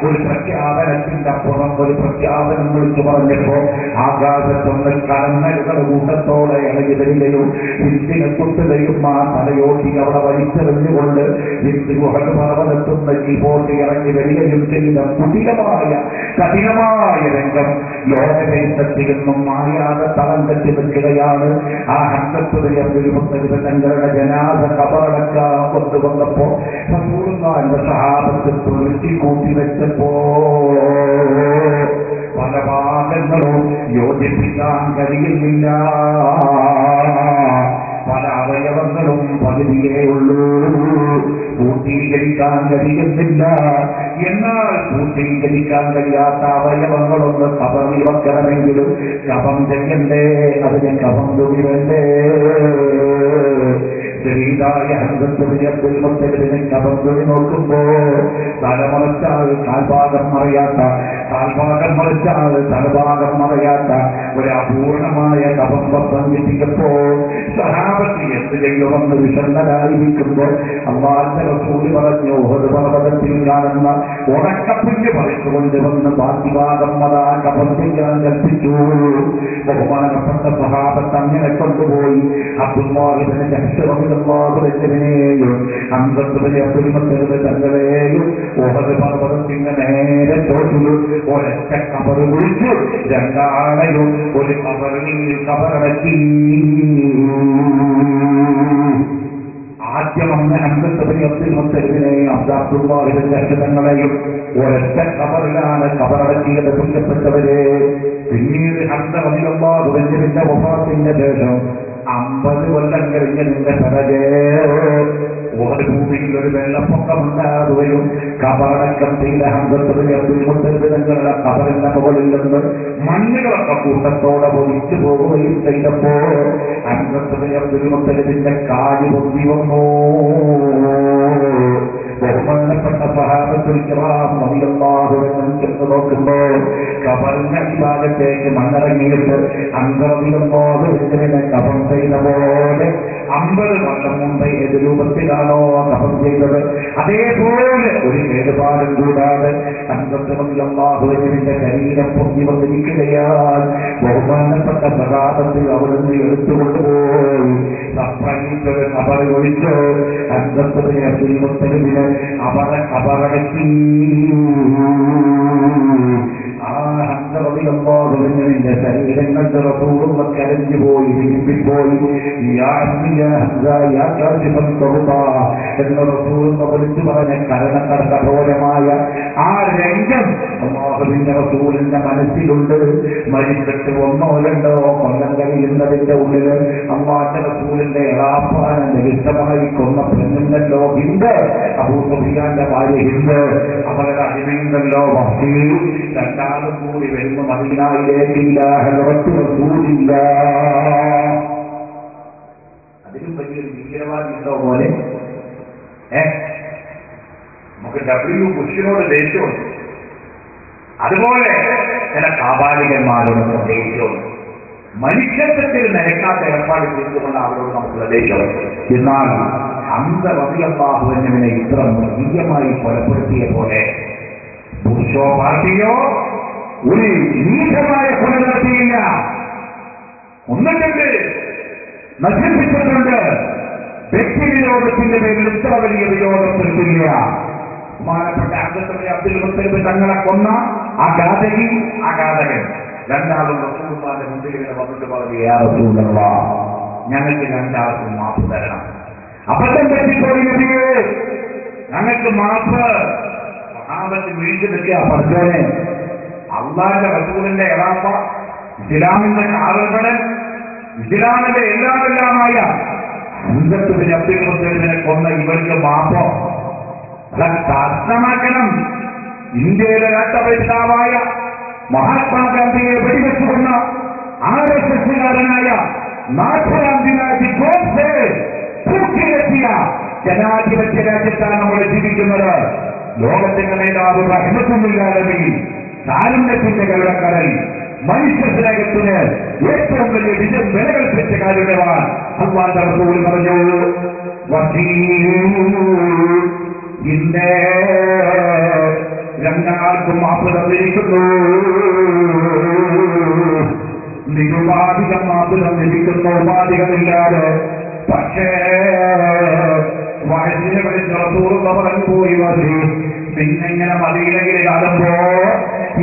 ഒരു പ്രഖ്യാപനത്തിന്റെ അപ്പുറം ഒരു പ്രഖ്യാപനം വിളിച്ചു പറഞ്ഞപ്പോ ആകാശത്തൊന്ന് കടന്നലുകൾ കൂട്ടത്തോടെ ഇളകി വരികയും വിത്തിനെ കുത്തുകയും ആ തലയോട്ടി അവിടെ വലിച്ചെറിഞ്ഞുകൊണ്ട് വിത്ത് ഗുഹകൾ പർവ്വതത്തുന്ന കീബോർഡ് ഇറങ്ങി വരികയും ചെയ്ത പുതിയമായ കഠിനമായ രംഗം ലോകദേശത്തിൽ നിന്നും മായാതെ തളം കെട്ടി വെക്കുകയാണ്. ആ ഹംസത്തുൽ അബ്ദുൽ മുത്തലിബ് തങ്ങളുടെ ജനാസ കബറടക്കാൻ കൊണ്ടുവന്നപ്പോ റസൂലുള്ളാഹിന്റെ സഹാബത്ത് തുളസി കൂട്ടി വെച്ചപ്പോ പല ഭാഗങ്ങളും യോജിപ്പിക്കാൻ കഴിയുന്നില്ല. പല അവയവങ്ങളും പകുതിയേ ഉള്ളൂ, പൂർത്തീകരിക്കാൻ കഴിയുന്നില്ല. എന്നാൽ പൂർത്തീകരിക്കാൻ കഴിയാത്ത അവയവങ്ങളൊന്ന് കബറിൽ വെക്കണമെങ്കിലും കഫം ചെയ്യണ്ടേ, അതിന് കഫം തുണി വേണ്ടേ? ശരീരായ ഹംസത്തുൽ അബ്ദുൽ മുത്തലിബിനെ കഫം തുണി നോക്കുമ്പോ തലമറച്ചാൽ കാൽഭാഗം മറയാത്ത, കാൽഭാഗം മറിച്ചാൽ തലഭാഗം മറയാത്ത ഒരു അപൂർണമായ കഫം സംഘടിപ്പിച്ചപ്പോ സഹാബത്ത് എന്ത് ചെയ്യുമെന്ന് വിഷണ്ണരായിരിക്കുമ്പോൾ അല്ലാഹുവിന്റെ റസൂൽ പറഞ്ഞു, ഉഹദ് പർവ്വതത്തിൽ കാണുന്ന ഉണക്കപ്പിഞ്ഞ് പറിച്ചുകൊണ്ട് വന്ന് ബാക്കി ഭാഗം അതാ കഫം ചെയ്യാൻ കൽപ്പിച്ചു. ബഹുമാനപ്പെട്ട സഹാബത്ത് അങ്ങനെ കൊണ്ടുപോയി അബ്ദുല്ലാഹി ഇബ്നു ജഹ്ശ് റളിയല്ലാഹു അൻഹുവിനെയും ഹംസത്തുൽ അബ്ദുൽ മുത്തലിബ് തങ്ങളെയും ഉഹദ് പർവ്വതത്തിന് നേരെ ചോദിച്ചു ഒരൊറ്റ കബറ് വിളിച്ചു. രണ്ടാളെയും ഒരു കബറിൽ കബറടക്കി. ആദ്യം അന്ന് ഹംസത്തുൽ അബ്ദുൽ മുത്തലിബിനെയും അബ്ദുല്ലാഹി ഇബ്നു ജഹ്ശ് തങ്ങളെയും ഒരൊറ്റ കബറിലാണ് കബറടക്കിയത് തുല്യപ്പെട്ടവരെ. പിന്നീട് ഹംസ റളിയല്ലാഹു അൻഹുവിന്റെ വഫാത്തിന്റെ ശേഷം 50 കൊല്ലം കഴിഞ്ഞതിന്റെ പിറകെ ഒരു ഭൂമിയിൽ ഒരു വെള്ളപ്പൊക്കമുണ്ടാകുകയും കബറടക്കം ചെയ്ത ഹംസത്തുൽ അബ്ദുൽ മുത്തലിബ് തങ്ങളുടെ കബറിന്റെ മുകളിൽ നിന്ന് മണ്ണുകളൊക്കെ കൂട്ടത്തോടെ ഒലിച്ചു പോകുകയും ചെയ്തപ്പോ ഹംസത്തുൽ അബ്ദുൽ മുത്തലിബിന്റെ കാല് പൊന്തി വന്നു. ബഹുമാനപ്പെട്ട സഹാബത്തുൽ കിറാം റളിയല്ലാഹു അൻഹും ചെന്ന് നോക്കുമ്പോൾ കബറിന്റെ അടിഭാഗത്തേക്ക് മണ്ണിറങ്ങിയിട്ട് ഹംസ റളിയല്ലാഹു അൻഹുവിനെ കഫൻ ചെയ്ത പോലെ 50 കൊല്ലം മുമ്പ് ഏത് രൂപത്തിലാണോ കഫൻ ചെയ്തത് അതേപോലെ ഒരു കേടുപാടും കൂടാതെ ഹംസ റളിയല്ലാഹു അൻഹുവിന്റെ ശരീരം പൊന്തി വന്നിരിക്കുകയാൽ ബഹുമാനപ്പെട്ട സഹാബത്ത് അവിടുന്ന് എടുത്തുകൊണ്ടുപോയി സപ്രൈസ് മറ്റൊരു കബർ ഒഴിച്ച് മുത്തലിബിന് കബറടക്കി. ിന്റെ ശരീരങ്ങളുടെ റസൂലുള്ള കരഞ്ഞു പോയി വിളിപ്പിപ്പോയി എന്ന റസൂലുള്ള വിളിച്ചു പറഞ്ഞ കരണകടകഠോരമായ ആ രംഗം അല്ലാഹുവിന്റെ റസൂലിന്റെ മനസ്സിലുണ്ട്. മരിച്ചിട്ട് 1 or 2 കൊല്ലം കഴിയുന്നതിന്റെ ഉള്ളില് അല്ലാഹുവിന്റെ റസൂലിന്റെ എളാപ്പാനെ ഇഷ്ടമായി കൊന്ന പെണ്ണുണ്ടല്ലോ ഹിന്ദ്, അബൂ സുഫിയാന്റെ ഭാര്യ ഹിന്ദ്, അവരുടെ അടിമയുണ്ടല്ലോ വഹ്ശി, രണ്ടാമതും കൂടി വരുന്ന മദീനയിലേക്ക് റസൂലില്ല. അതിനും വലിയൊരു ഭീകരവാദി ഉണ്ടോ പോലെ? നമുക്ക് ബുഷിനോട് ദേഷ്യമുണ്ട്, അതുപോലെ ചില കാപാലികന്മാരോട് ദേഷ്യമുണ്ട്. മനുഷ്യത്വത്തിൽ നിരക്കാത്ത ഏർപ്പാട് ചെയ്തുകൊണ്ട് അവരോട് നമുക്കുള്ള ദേഷ്യമുണ്ട്. എന്നാൽ അള്ളാഹുവിനെ ഇത്ര മൃഗീയമായി കൊലപ്പെടുത്തിയ പോലെ ബുഷോ പാർട്ടിയോ ഒരു നീചമായ കൊല നടത്തിയില്ല. ഒന്നിട്ടുണ്ട്, നശിപ്പിച്ചിട്ടുണ്ട്. വ്യക്തി വിരോധത്തിന്റെ പേരിൽ ഇത്ര വലിയ വിരോധപ്പെടുത്തില്ല. ബഹുമാനപ്പെട്ട അബ്ദുൽ മുത്തലിബ് തങ്ങളെ കൊന്ന ആ ഘാതകൻ രണ്ടാളും റസൂലുള്ളാഹിന്റെ മുന്നിൽ ഇങ്ങനെ വന്നിട്ട് പറഞ്ഞു, യാ റസൂലല്ലാഹ്, ഞങ്ങൾക്ക് രണ്ടാൾക്കും മാപ്പ് തരണം. അബദ്ധം പറ്റിപ്പോയി നബിയേ, ഞങ്ങൾക്ക് മാപ്പ്. സഹാബത്ത് വീഴ്ച നിൽക്കുക പറഞ്ഞോനെ. അള്ളാഹിന്റെ റസൂലിന്റെ എളാപ്പ, ഇസ്ലാമിന്റെ കാവൽപ്പടൻ, ഇസ്ലാമിന്റെ എല്ലാമായ അബ്ദുൽ മുത്തലിബിനെ കൊന്ന ഇവർക്ക് മാപ്പോ? ശാസ്ത്രമാക്കണം. ഇന്ത്യയിലെ രാഷ്ട്രപിതാവായ മഹാത്മാഗാന്ധിയെ വെടിവെച്ചുകൊണ്ട RSSകാരനായ നാഥരാംജിനാഥി ഗോഡ്സെ തൂക്കിലെത്തിയ ജനാധിപത്യ രാജ്യത്താണ് നമ്മൾ ജീവിക്കുന്നത്. ലോകത്തിന്റെ നേതാവ് റഹ്മത്തുല്ലാഹി കാരുണ്യത്തിന്റെ കടൽ, മനുഷ്യ സ്നേഹത്തിന് ഏറ്റവും വലിയ വില കൽപ്പിച്ച കാരുണ്യവാൻ അല്ലാഹുവിന്റെ റസൂൽ പറഞ്ഞു, ഇന്നേ രണ്ടാൾക്കും മാപ്പ് തന്നിരിക്കുന്നു, നിരുപാധികം മാപ്പ് തന്നിരിക്കുന്നു, ഉപാധികളില്ലാതെ. പക്ഷേ വയസ്സിനെ വിളിച്ച റസൂലുള്ള പറഞ്ഞു പോയി, മതി പിന്നെങ്ങനെ മദീനയിൽ കാണുമ്പോ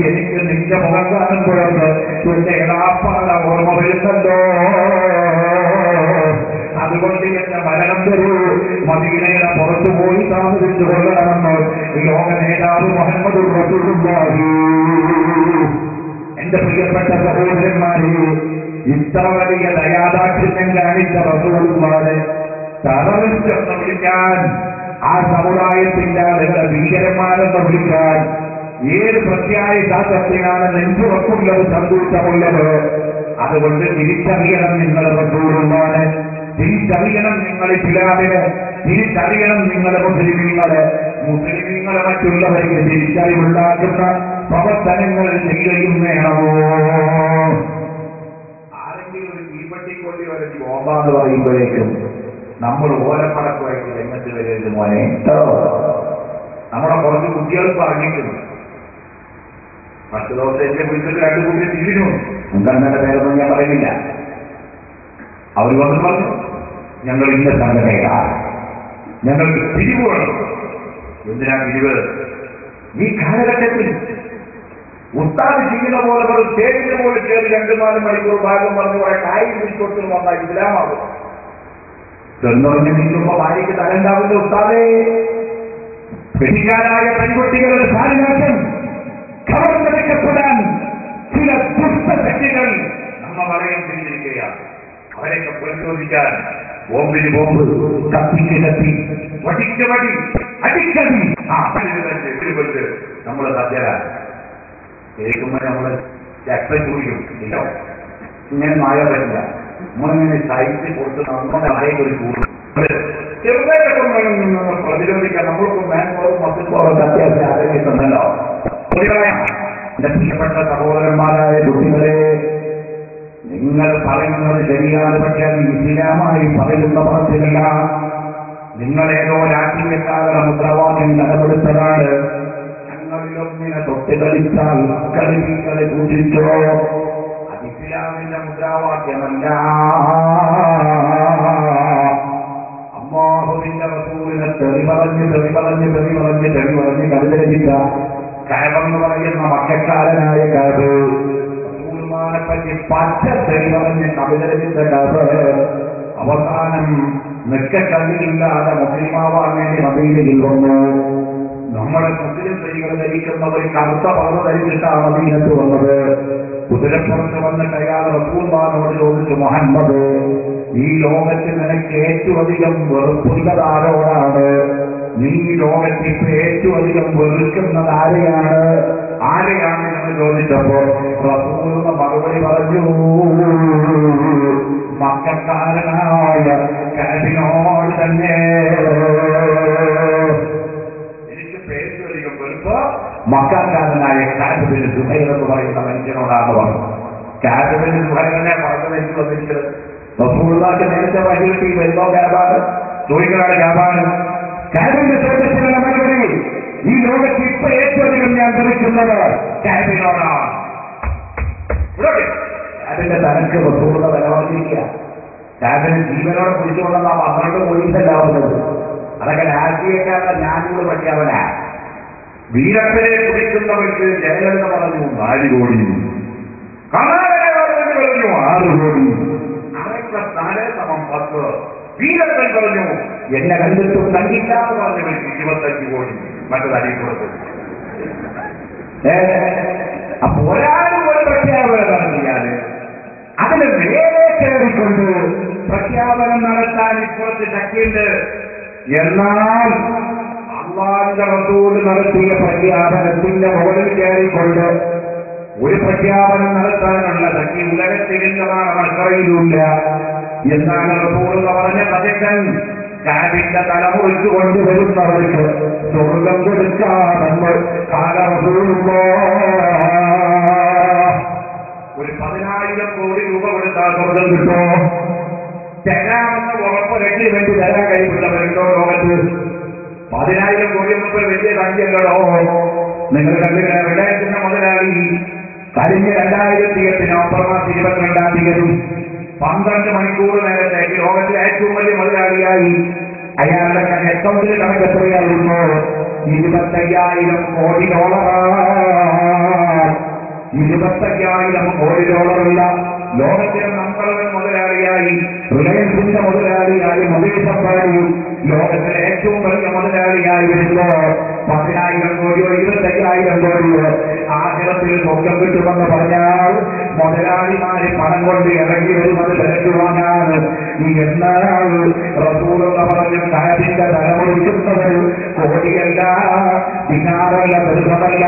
എനിക്ക് നിന്റെ മുഖം കാണുമ്പോഴൊക്കെ എന്റെ എളാപ്പാട ഓർമ്മ വരുന്നല്ലോ. അതുകൊണ്ട് എന്റെ മരണം തരൂ, മദീനയുടെ പുറത്തു പോയി താമസിച്ചു കൊള്ളണമെന്ന് ലോക നേതാവ് മുഹമ്മദ് റസൂലുള്ളാഹി. എന്റെ പ്രിയപ്പെട്ട സഹോദരന്മാരെ, ഇത്ര വലിയ ദയാദാക്ഷിണ്യം കാണിച്ച റസൂലുള്ളാഹിയെ ടെററിസ്റ്റ് എന്ന് വിളിക്കാൻ, ആ സമുദായത്തിന്റെ ആളുകളെ ഭീകരന്മാരെന്ന് വിളിക്കാൻ ഏത് പ്രത്യായ ശാസ്ത്രത്തിനാണ് നെഞ്ചുറപ്പുള്ളത്, സന്തോഷമുള്ളത്? അതുകൊണ്ട് തിരിച്ചറിയണം നിങ്ങൾ റസൂലുള്ളാഹിയെ, തിരിച്ചറിയണം നിങ്ങൾ ഇസ്ലാമിനെ, തിരിച്ചറിയണം നിങ്ങളുടെ മുസ്ലിമീങ്ങളെ മറ്റുള്ളവർക്ക് തിരിച്ചറിവുണ്ടാക്കുന്ന പ്രവർത്തനങ്ങൾ ചെയ്യുകയും വേണമോ? ആരെങ്കിലും ഒരു തീപ്പെട്ടിക്കൊള്ളി വരെ ബോംബാന്ന് പറയുമ്പോഴേക്കും നമ്മൾ ഓലപ്പടക്കുമായിട്ട് രംഗത്ത് വരരുത് മോനെ. നമ്മുടെ കുറച്ച് കുട്ടികൾക്ക് പറഞ്ഞിട്ടുണ്ട്. മറ്റു ദിവസം എന്റെ വീട്ടിൽ 2 കുട്ടി തിരിഞ്ഞു, സംഘടനയുടെ പേരൊന്നും ഞാൻ പറയുന്നില്ല. അവർ വന്ന് പറഞ്ഞു, ഞങ്ങൾ ഇന്ന സംഘടനയാണ്, ഞങ്ങൾക്ക് പിരിവ് വേണം. എന്തിനാ പിരിവ്? ഈ കാലഘട്ടത്തിൽ ഉസ്താദ് ചെയ്യുന്ന പോലെ ഒരു സ്റ്റേജിന് പോലെ കയറി 2-4 മണിക്കൂർ ഭാഗം പറഞ്ഞ് കുറെ കാര്യം പിടിച്ചോട്ട് വന്നാൽ ഇസ്ലാമാകും. ചെന്നൊറിഞ്ഞ് നിൽക്കുമ്പോ ഭാര്യയ്ക്ക് തലണ്ടാവില്ല. ഉസ്താദേ, പെരിക്കാരായ പെൺകുട്ടികളുടെ സാന്നിധ്യം കവർന്നെടുക്കപ്പെടാൻ ചില ദുഷ്ടശക്തികൾ നമ്മ പറയാൻ തിരിച്ചിരിക്കുകയാണ്. അവരെയൊക്കെ പരിശോധിക്കാൻ ബോംബിന് ബോംബ്, കത്തിക്ക് കത്തി, വടിക്ക് വടി, അടിക്കടി, നമ്മള് സജ്ജരാണ്. കേൾക്കുമ്പോൾ നമ്മള് രക്തം കുടിക്കും. ഇല്ലോ ഇങ്ങനെ മായ പറ്റില്ല. നമ്മളിങ്ങനെ സൈറ്റ് കൊടുത്ത് നമ്മുടെ ആരെയും ഒരു കൂടും ചെറുതായിട്ടൊക്കെ പ്രതിരോധിക്കാൻ നമ്മൾക്കും മാൻപവറും മസിൽപവറും അത്യാവശ്യം ആരോഗ്യമുണ്ടല്ലോ. എന്റെ പ്രിയപ്പെട്ട സഹോദരന്മാരായ കുട്ടികളെ, നിങ്ങൾ പറയുന്നത് ശരിയാണ്, പക്ഷെ അത് ഇസ്ലാമായി പറയുന്ന പറച്ചിലല്ല. നിങ്ങളേതോ രാഷ്ട്രീയക്കാരുടെ മുദ്രാവാക്യം നിലപ്പെടുത്തലാണ്. ഞങ്ങളിലൊന്നിനെ തൊട്ട് കളിച്ചാൽ കളികളെ പൂജിച്ചോ, അത് ഇസ്ലാമിന്റെ മുദ്രാവാക്യമല്ല. തെളിവളഞ്ഞ് കവിത രചിച്ച കഅബെന്ന് പറയുന്ന മക്കക്കാരനായ കഅബ്, റസൂലുള്ളാഹിനെ പറ്റി പച്ച തെളിവളഞ്ഞ് കവിത രചിച്ച കഅബ് അവസാനം നിക്കക്കല്ലില്ലാതെ മുസ്ലിമാവാൻ വേണ്ടി മദീനയിൽ വന്നു. നമ്മുടെ മുസ്ലിം സ്ത്രീകൾ ധരിക്കുന്ന ഒരു കറുത്ത പർവ്വ ധരിച്ചിട്ടാണ് മദീനത്ത് വന്നത്. കുതിരപ്പുറത്ത് വന്നിട്ട് അയാൾ റസൂലുള്ളാഹിനോട് ചോദിച്ചു, മുഹമ്മദ്, ഈ ലോകത്തിൽ നിനക്ക് ഏറ്റവും അധികം വെറുപ്പുള്ളത് ആരോടാണ്? നീ ലോകത്തിൽ ഇപ്പൊ ഏറ്റവും അധികം വെറുക്കുന്നത് ആരെയാണ് എന്ന് ചോദിച്ചപ്പോ റസൂലുള്ള മറുപടി പറഞ്ഞു, മക്കക്കാരനായ കഅബിനോട് തന്നെ. എനിക്ക് ഏറ്റവും അധികം വെറുപ്പ് മക്കക്കാരനായ കഅബ് ബിൻ സുഹൈർ എന്ന് പറയുന്ന മനുഷ്യനോടാണ് പറഞ്ഞു. കഅബ് ബിൻ സുഹൈറിനെ പറഞ്ഞു എനിക്ക് വന്നിട്ട് റസൂലുള്ളാഹിക്ക് നേരത്തെ വഴി കിട്ടി വരുന്നോ കഅബാണ്, ചോദിക്കാണ് കഅബാണ്. കഅബിന്റെ ചോദ്യത്തിനുള്ള മറുപടി, ഈ ലോകത്ത് ഇപ്പൊ ഏറ്റവും അധികം ഞാൻ ധരിക്കുന്നത് കഅബിനോടാണ്. കഅബിന്റെ തനക്ക് റസൂലുള്ള വില പറഞ്ഞിരിക്കുക. കഅബിന് ജീവനോടെ പിടിച്ചുകൊണ്ടെന്ന 12 പോലീസല്ലാവുന്നത്. അതൊക്കെ രാഷ്ട്രീയക്കാരുടെ ഞാനൂട് പ്രഖ്യാപന. വീരപ്പനെ കുടിക്കുന്നവർക്ക് ജയലളിത പറഞ്ഞു 4 കോടി, കർണാടക ഗവൺമെന്റ് പറഞ്ഞു 6 കോടി, അതൊക്കെ 4:10. വീരപ്പൻ പറഞ്ഞു എന്നെ കണ്ടിട്ടും കണ്ടില്ലാതെ പറഞ്ഞവർക്ക് 25 കോടി മറ്റത് അടിപ്പുറത്ത്. അപ്പൊ ഒരാളും ഒരു പ്രഖ്യാപനം നടത്തിയാല് അതിന് നേരെ കയറിക്കൊണ്ട് പ്രഖ്യാപനം നടത്താൻ ഇപ്പുറത്ത് ശക്തിയുണ്ട്. എന്നാൽ അല്ലാഹുവിന്റെ റസൂൽ നടത്തിയ പ്രഖ്യാപനത്തിന്റെ മുകളിൽ കയറിക്കൊണ്ട് ഒരു പ്രഖ്യാപനം നടത്താനുള്ള ശക്തി ഉലകത്തിലില്ലതാണ്, മക്കളയിലുമില്ല. എന്നാണ് റസൂൽ പറഞ്ഞ പതിക്കൻ കഅബിന്റെ തല മുറിച്ചു കൊണ്ടുവരുന്നവർക്ക് സ്വർഗം കൊടുക്കാമെന്ന് കാല റസൂലുള്ളാഹ്. ഒരു 10,000 കോടി രൂപ കൊടുത്താൽ സ്വർഗം കിട്ടോ? തരാമെന്ന് ഉറപ്പുരട്ടി വേണ്ടി തരാൻ കഴിവുള്ളവരുണ്ടോ ലോകത്ത്? 10,000 കോടി ഒന്നും വലിയ സംഖ്യകളോ? നിങ്ങൾ കണ്ടില്ല, റിലയൻസിന്റെ മുതലാളി കഴിഞ്ഞ 2008 നവംബർ മാസം 22-ാം തീയതി 12 മണിക്കൂർ നേരത്തേക്ക് ലോകത്തിലെ ഏറ്റവും വലിയ മുതലാളിയായി അയാളുടെ അക്കൗണ്ടിൽ കണക്കെത്രയായിരുന്നു? 25,000 കോടി ഡോളറാണ്. 25,000 കോടി ഡോളറുള്ള ലോകത്തിലെ നമ്പർ 1 മുതലാളിയായി, റിലയൻസിന്റെ മുതലാളിയായി മുകേഷ് അംബാനി ലോകത്തിലെ ഏറ്റവും വലിയ മുതലാളിയായി വരുമ്പോ 10,000 കോടിയോ 25,000 കോടിയോ ആഖിറത്തിൽ സ്വർഗം കിട്ടുമെന്ന് പറഞ്ഞാൽ മുതലാളിമാര് പണം കൊണ്ട് ഇറങ്ങി വരുന്നത് തിരക്ക് വാങ്ങാൻ. എന്നാൽ റസൂലുള്ള പറഞ്ഞു കഅബിന്റെ തലമുറിക്കുന്നത് കോടിയല്ല, ദിനാറല്ല, ദൃഹമല്ല,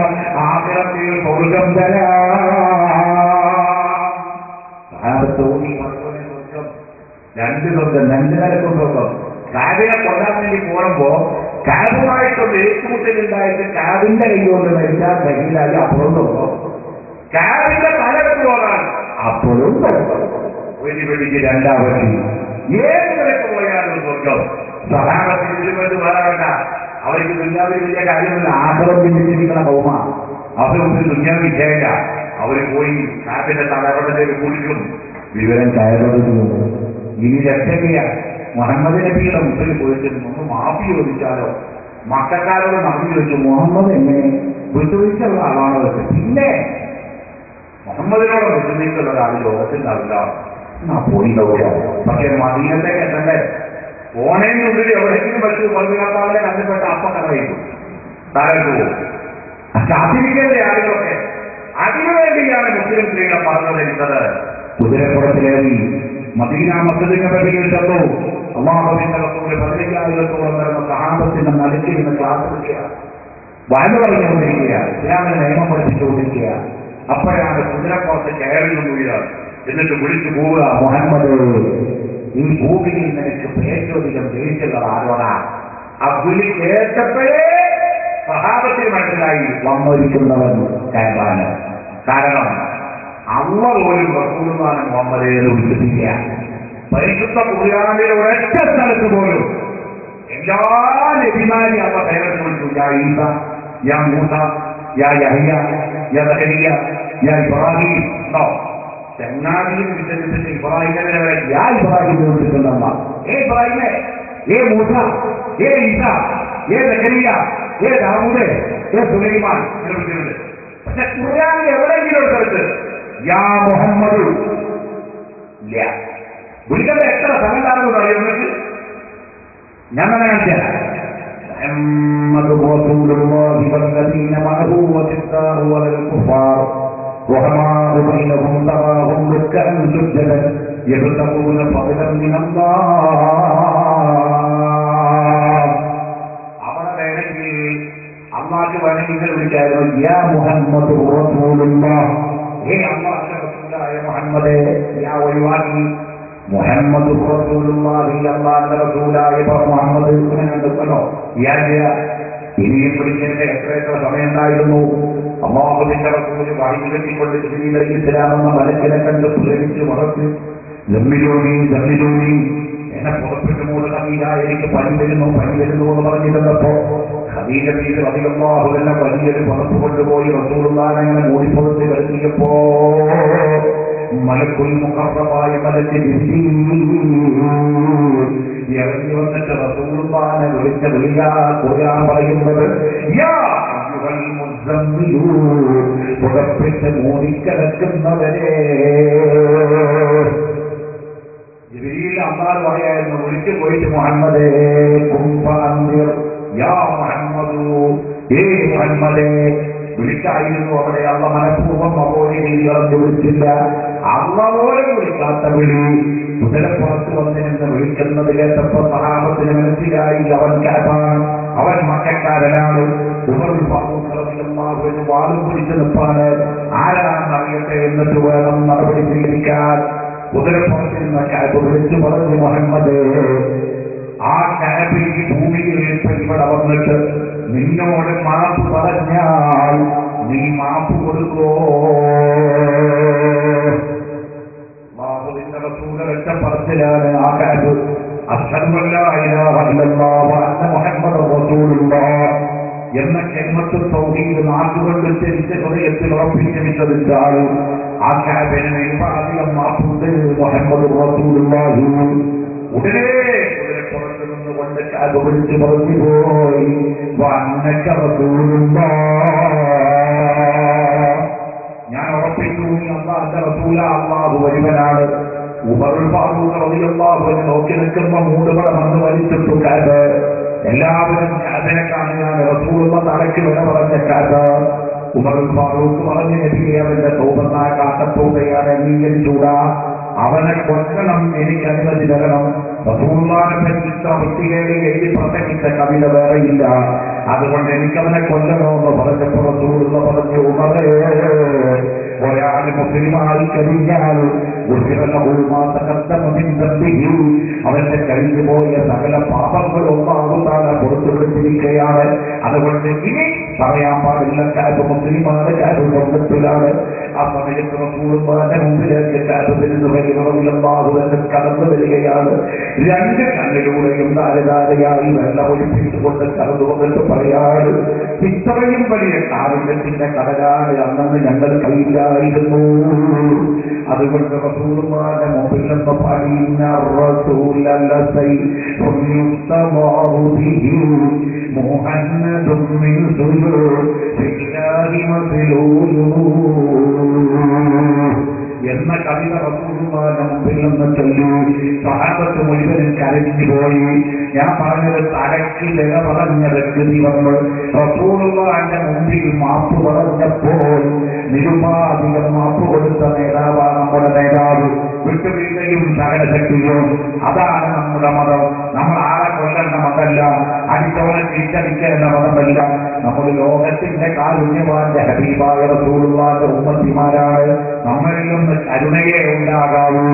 ആഖിറത്തിൽ സ്വർഗം തരാം. തോന്നി സ്വർഗം 2 സ്വർഗം 2 നിലക്കും സ്വർഗം. കഅബിനെ കൊല്ലാൻ വേണ്ടി പോകുമ്പോ കഅബുമായിട്ടൊന്ന് ഏറ്റുമുട്ടലുണ്ടായിട്ട് കഅബിന്റെ കൈകൊണ്ട് മരിച്ചാൽ കയ്യിലായി അപ്പോഴും നോക്കും. കഅബിന്റെ തലക്ക് പോകാൻ അപ്പോഴും ഒരു വെടിക്ക് 2 വഴി. ഏത് നിലക്ക് പോയാലും സ്വർഗം. സഹാബത്തിൽ വേണ്ട, അവർക്ക് ദുന്യാവിൽ വലിയ കാര്യമില്ല. ആഗ്രഹം ചിന്തിച്ചിരിക്കുന്ന ബഹുമ അവർക്ക് ദുന്യാവി ചെയ്യണ്ട. അവര് പോയി കഅബിന്റെ തലവടലേക്ക് കുടിക്കും. വിവരം കയറുന്നു. ഇനി രക്ഷയ്യ മുഹമ്മദ് നബിയുടെ മുമ്പിൽ പോയിട്ട് ഒന്ന് മാഫി ചോദിച്ചാലോ? മക്കക്കാരോട് മാഫി ചോദിച്ചു, മുഹമ്മദ് എങ്ങനെ വിട്ടുവീഴ്ചയുള്ള ആളാണോ? പിന്നെ മുഹമ്മദിനോട് വിട്ടുവീഴ്ചയുള്ള ഒരാൾ ലോകത്തുണ്ടാവില്ല. പോയി നോക്കാം. പക്ഷെ മദീനത്തേക്ക് എത്തണ്ടേ? ഓണേനുള്ളിൽ എവിടെയെങ്കിലും വെച്ച് പതിനാത്താളെ കണ്ടപ്പെട്ട അപ്പം കഥയിക്കും താരക്ക് പോകും. കാത്തിരിക്കല്ലേ ആളുകളൊക്കെ? അതിനുവേണ്ടിയാണ് മുസ്ലിം സ്ത്രീകളെ പറഞ്ഞു ധരിച്ചത്. കുതിരപ്പുറത്തിലേറി മദീന മസ്ജിദിന്റെ പള്ളിയിൽ ചെന്നു. അല്ലാഹുവിന്റെ റസൂൽ 15,000-ഓളം വരുന്ന സഹാബത്തിന്റെ നടുക്കിരുന്ന് ക്ലാസ് എടുക്കുകയാണ്, വഴി പറഞ്ഞുകൊണ്ടിരിക്കുകയാണ്, ഇസ്ലാമിനെ നിയമം പഠിപ്പിച്ചുകൊണ്ടിരിക്കുകയാണ്. അപ്പോഴാണ് കുതിരപ്പുറത്ത് കയറി വീഴുക. എന്നിട്ട് വിളിച്ചു പോവുക, മുഹമ്മദ്, ഈ ഭൂമിയിൽ നിനക്ക് ഏറ്റവും അധികം ജയിച്ചുള്ളത് ആരോടാ? ആ വിളി കേട്ടപ്പോഴേ സഹാബത്തിന് മനസ്സിലായി വന്നിരിക്കുന്നവൻ കഅബാണ്. കാരണം അല്ലാഹു പോലും റസൂലുള്ളാഹിനെ മുഹമ്മദേ എന്ന് വിളിച്ചിട്ടില്ല. പരിശുദ്ധ ഖുർആനിലെ ഒരൊറ്റ സ്ഥലത്ത് പോലും എല്ലാ നബിമാരെയും അല്ലാഹു പേരെടുത്ത് വിളിച്ചു. യാ ഈസ, യാ മൂസ, യാ യഹ്യ, യാ സകരിയ, യാ ഇബ്രാഹിം. ചെങ്ങാതിയും വിശേഷിപ്പിച്ച് ഇബ്രാഹിമിനെ യാ ഇബ്രാഹിം വിളിച്ചിട്ടുണ്ടെന്ന. ഏ ഇബ്രാഹിമേ, ഏ മൂസ, ഏ ഈസ, സക്കരിയ, ദാവൂദ്, സുലൈമാൻ എന്ന് വിളിച്ചിട്ടുണ്ട്. പക്ഷെ ഖുർആനിൽ എവിടെയെങ്കിലും ഒരു സ്ഥലത്ത് യാ മുഹമ്മദ് ഇല്ല. വിളിക്കേണ്ട എത്ര സമയത്താണെന്ന് അറിയുന്നത് ഞാൻ തന്നെ കാണിച്ചാൽ محمد رسول الله والذين معه وشداء على الكفار رحماء بينهم تراهم ركعا سجدا يبتغون فضلا من الله. അവനെ വേണമെങ്കിൽ അള്ളാഹ് വേണമെങ്കിൽ വിളിക്കായിരുന്നു യാ മുഹമ്മദ് റസൂലുള്ളാഹ്, അള്ളാഹുവിന്റെ റസൂലായ മുഹമ്മദേ. യാ ഒഴിവാക്കി മുഹമ്മദ് റസൂലുള്ളാഹി, അല്ലാഹുവിന്റെ റസൂലായ മുഹമ്മദ് കണ്ടോ. ഇനിയും വിളിക്കേണ്ട എത്ര സമയം ഉണ്ടായിരുന്നു. അല്ലാഹുവിന്റെ റസൂല് വായു കെട്ടിക്കൊണ്ട് ജിബ്രീൽ അലൈഹിസ്സലാം എന്ന മലക്കിനെ കണ്ട് പ്രേമിച്ച് വളർത്തി ജമ്മിലൂണി എന്നെ പുറപ്പെട്ടു മൂന്ന് ഖദീജ, എനിക്ക് പനി വരുന്നു എന്ന് പറഞ്ഞിരുന്നപ്പോ ഖദീജ ബീവി റളിയല്ലാഹു അൻഹ വലിയൊരു പുറത്തു കൊണ്ടുപോയി റസൂലുള്ളാഹിനെ അങ്ങനെ മൂടിപ്പുറത്ത് കിടത്തിയപ്പോ മലക്കുൽ മുഖറബായ മലക്ക് ഇറങ്ങി വന്നിട്ട് റസൂലുള്ളാഹിനെ വിളിച്ച വിളിയാ ഖുർആൻ പറയുന്നത് യാ അയ്യുഹൽ മുസമ്മിലൂ, പുറപ്പെട്ട് മൂടിക്കിടക്കുന്നവരെ. ജിബ്രീൽ അല്ലാഹു പറയായിരുന്നു വിളിച്ചു പോയിട്ട് മുഹമ്മദേ കുംഫഅൻദിർ യാ മുഹമ്മദു, മുഹമ്മദേ വിളിച്ചായിരുന്നു. അവിടെ അള്ള മനഃപൂർവ്വം അപോലികളെന്ന് വിളിച്ചില്ല. അള്ള പോലും വിളിക്കാത്ത വിളി കുതിരപ്പുറത്ത് വന്നിരുന്ന് വിളിക്കുന്നത് കേട്ടപ്പോ സഹാബത്തിന് മനസ്സിലായി അവൻ കാപ്പാണ്, അവൻ മക്കാരനാണ്. വാളും പിടിച്ചു നിൽപ്പാണ്, ആരാണെന്ന് അറിയട്ടെ എന്നിട്ട് വേണം നടപടി സ്വീകരിക്കാൻ. കുതിരപ്പുറത്തിരുന്ന കാപ്പ് വിളിച്ചു പറഞ്ഞു മുഹമ്മദേ, ആ കാപ്പിൽ ഭൂമിയിൽ ഇവിടെ വന്നിട്ട് നിന്നോട് മാപ്പ് പറഞ്ഞാൽ നീ മാപ്പ് കൊടുക്കോ? അല്ലാഹുവിന്റെ റസൂൽ ഒറ്റ പറച്ചിലാണ് ആ കാപ്പ് അശ്ഹദു അല്ലാ ഇലാഹ ഇല്ലല്ലാഹ് വ അന്ന മുഹമ്മദൻ റസൂലുള്ളാഹ് എന്ന കലിമത്തുൽ തൗഹീദ് നാക്കുകൊണ്ട് തിരിച്ച് ഹൃദയത്തിൽ ഉറപ്പിച്ചതിന്റെ ആ കാപ്പിന് നിരവധികം മാപ്പുണ്ട് മുഹമ്മദ് റസൂലുള്ളാഹി. ഉടനെ പുറത്തു നിന്നുകൊണ്ട് കാബ് വിളിച്ചു പറഞ്ഞു പോയി ഞാൻ ഉറപ്പിച്ചു അല്ലാഹുവിന്റെ റസൂല, അല്ലാഹു ഒരുവനാണ്. ഉമറുൽ ഫാറൂഖ് റളിയല്ലാഹു അൻഹു നോക്കി നിൽക്കുമ്പോ മൂടുപടം വന്ന് വലിച്ചിട്ടു കാബ്. എല്ലാവരും കാബിനെ കാണുകയാണ്. റസൂലുള്ള തലയ്ക്ക് വില പറഞ്ഞ കാബ്. ഉമറുൽ ഫാറൂഖ് പറഞ്ഞു നബിയെ, അവന്റെ തോപത്തായ കാട്ടത്തോടെയാണ് അംഗീകരിച്ചൂടാ, അവനെ കൊല്ലണം, എനിക്ക് അനുമതി തരണം. റസൂലുള്ളാഹിനെ വൃത്തികേട് എഴുതി പ്രസംഗിച്ച കവിത വേറെയില്ല, അതുകൊണ്ട് എനിക്കവനെ കൊല്ലണമെന്ന് പറഞ്ഞപ്പോൾ റസൂലുള്ള പറഞ്ഞു ഉമറേ, ഒരാൾ മുസ്ലിമായി കഴിഞ്ഞാൽ അവന്റെ കഴിഞ്ഞു പോയ സകല പാപങ്ങളും അല്ലാഹു പുറത്തു വിളിച്ചിരിക്കുകയാണ്. അതുകൊണ്ട് ഇനി പറയാൻ പാടില്ല കാബ് മുസ്ലിമാണ്, കാബ് സ്വർഗ്ഗത്തിലാണ്. ആ സമയത്ത് റസൂലുള്ളാഹിന്റെ മുമ്പിലേക്ക് കാബ് കടന്നു വരികയാണ്. രണ്ട് കണ്ണിലൂടെയും ധാരധാരയായി വെള്ളം ഒഴിപ്പിച്ചുകൊണ്ട് കടന്നു വന്നിട്ട് പറയാണ്, ഇത്രയും വലിയ കാരുണ്യത്തിന്റെ കടലാണ് അന്നു ഞങ്ങൾ കയ്യിലായിരുന്നു. അതുകൊണ്ട് റസൂലുള്ളാഹിന്റെ മുമ്പിൽ നിന്ന് പാടിയ റസൂലല്ലസൈ മുഹമ്മദും മിൻ സുലൂഖില്ലാഹി മസ്ലൂലു എന്ന കവിത റസൂലുള്ളാഹിന്റെ മുമ്പിൽ നിന്ന് ചൊല്ലി സ്വഹാബത്ത് മുഴുവനും കരഞ്ഞുപോയി. ഞാൻ പറഞ്ഞത് തലയ്ക്ക് വില പറഞ്ഞ വ്യക്തി വന്ന് റസൂലുള്ളാഹിന്റെ മുമ്പിൽ മാപ്പ് പറഞ്ഞപ്പോൾ നിരുപാധികം മാപ്പ് കൊടുത്ത നേതാവാണ് നമ്മുടെ നേതാവ്. വിട്ടുവീഴ്ചയും സകലശക്തിയും അതാണ് നമ്മുടെ മതം. നമ്മൾ ആളെ കൊല്ലേണ്ട മതമല്ല, അടിച്ചവനെ തിരിച്ചടിക്കേണ്ട മതമല്ല. നമ്മൾ ലോകത്തിന്റെ കാരുണ്യവാന്റെ ഹബീബായ റസൂലുള്ളാഹിന്റെ ഉമ്മത്തിമാരാണ്. നമ്മളിൽ നിന്ന് കരുണയെ ഉണ്ടാകാവൂ.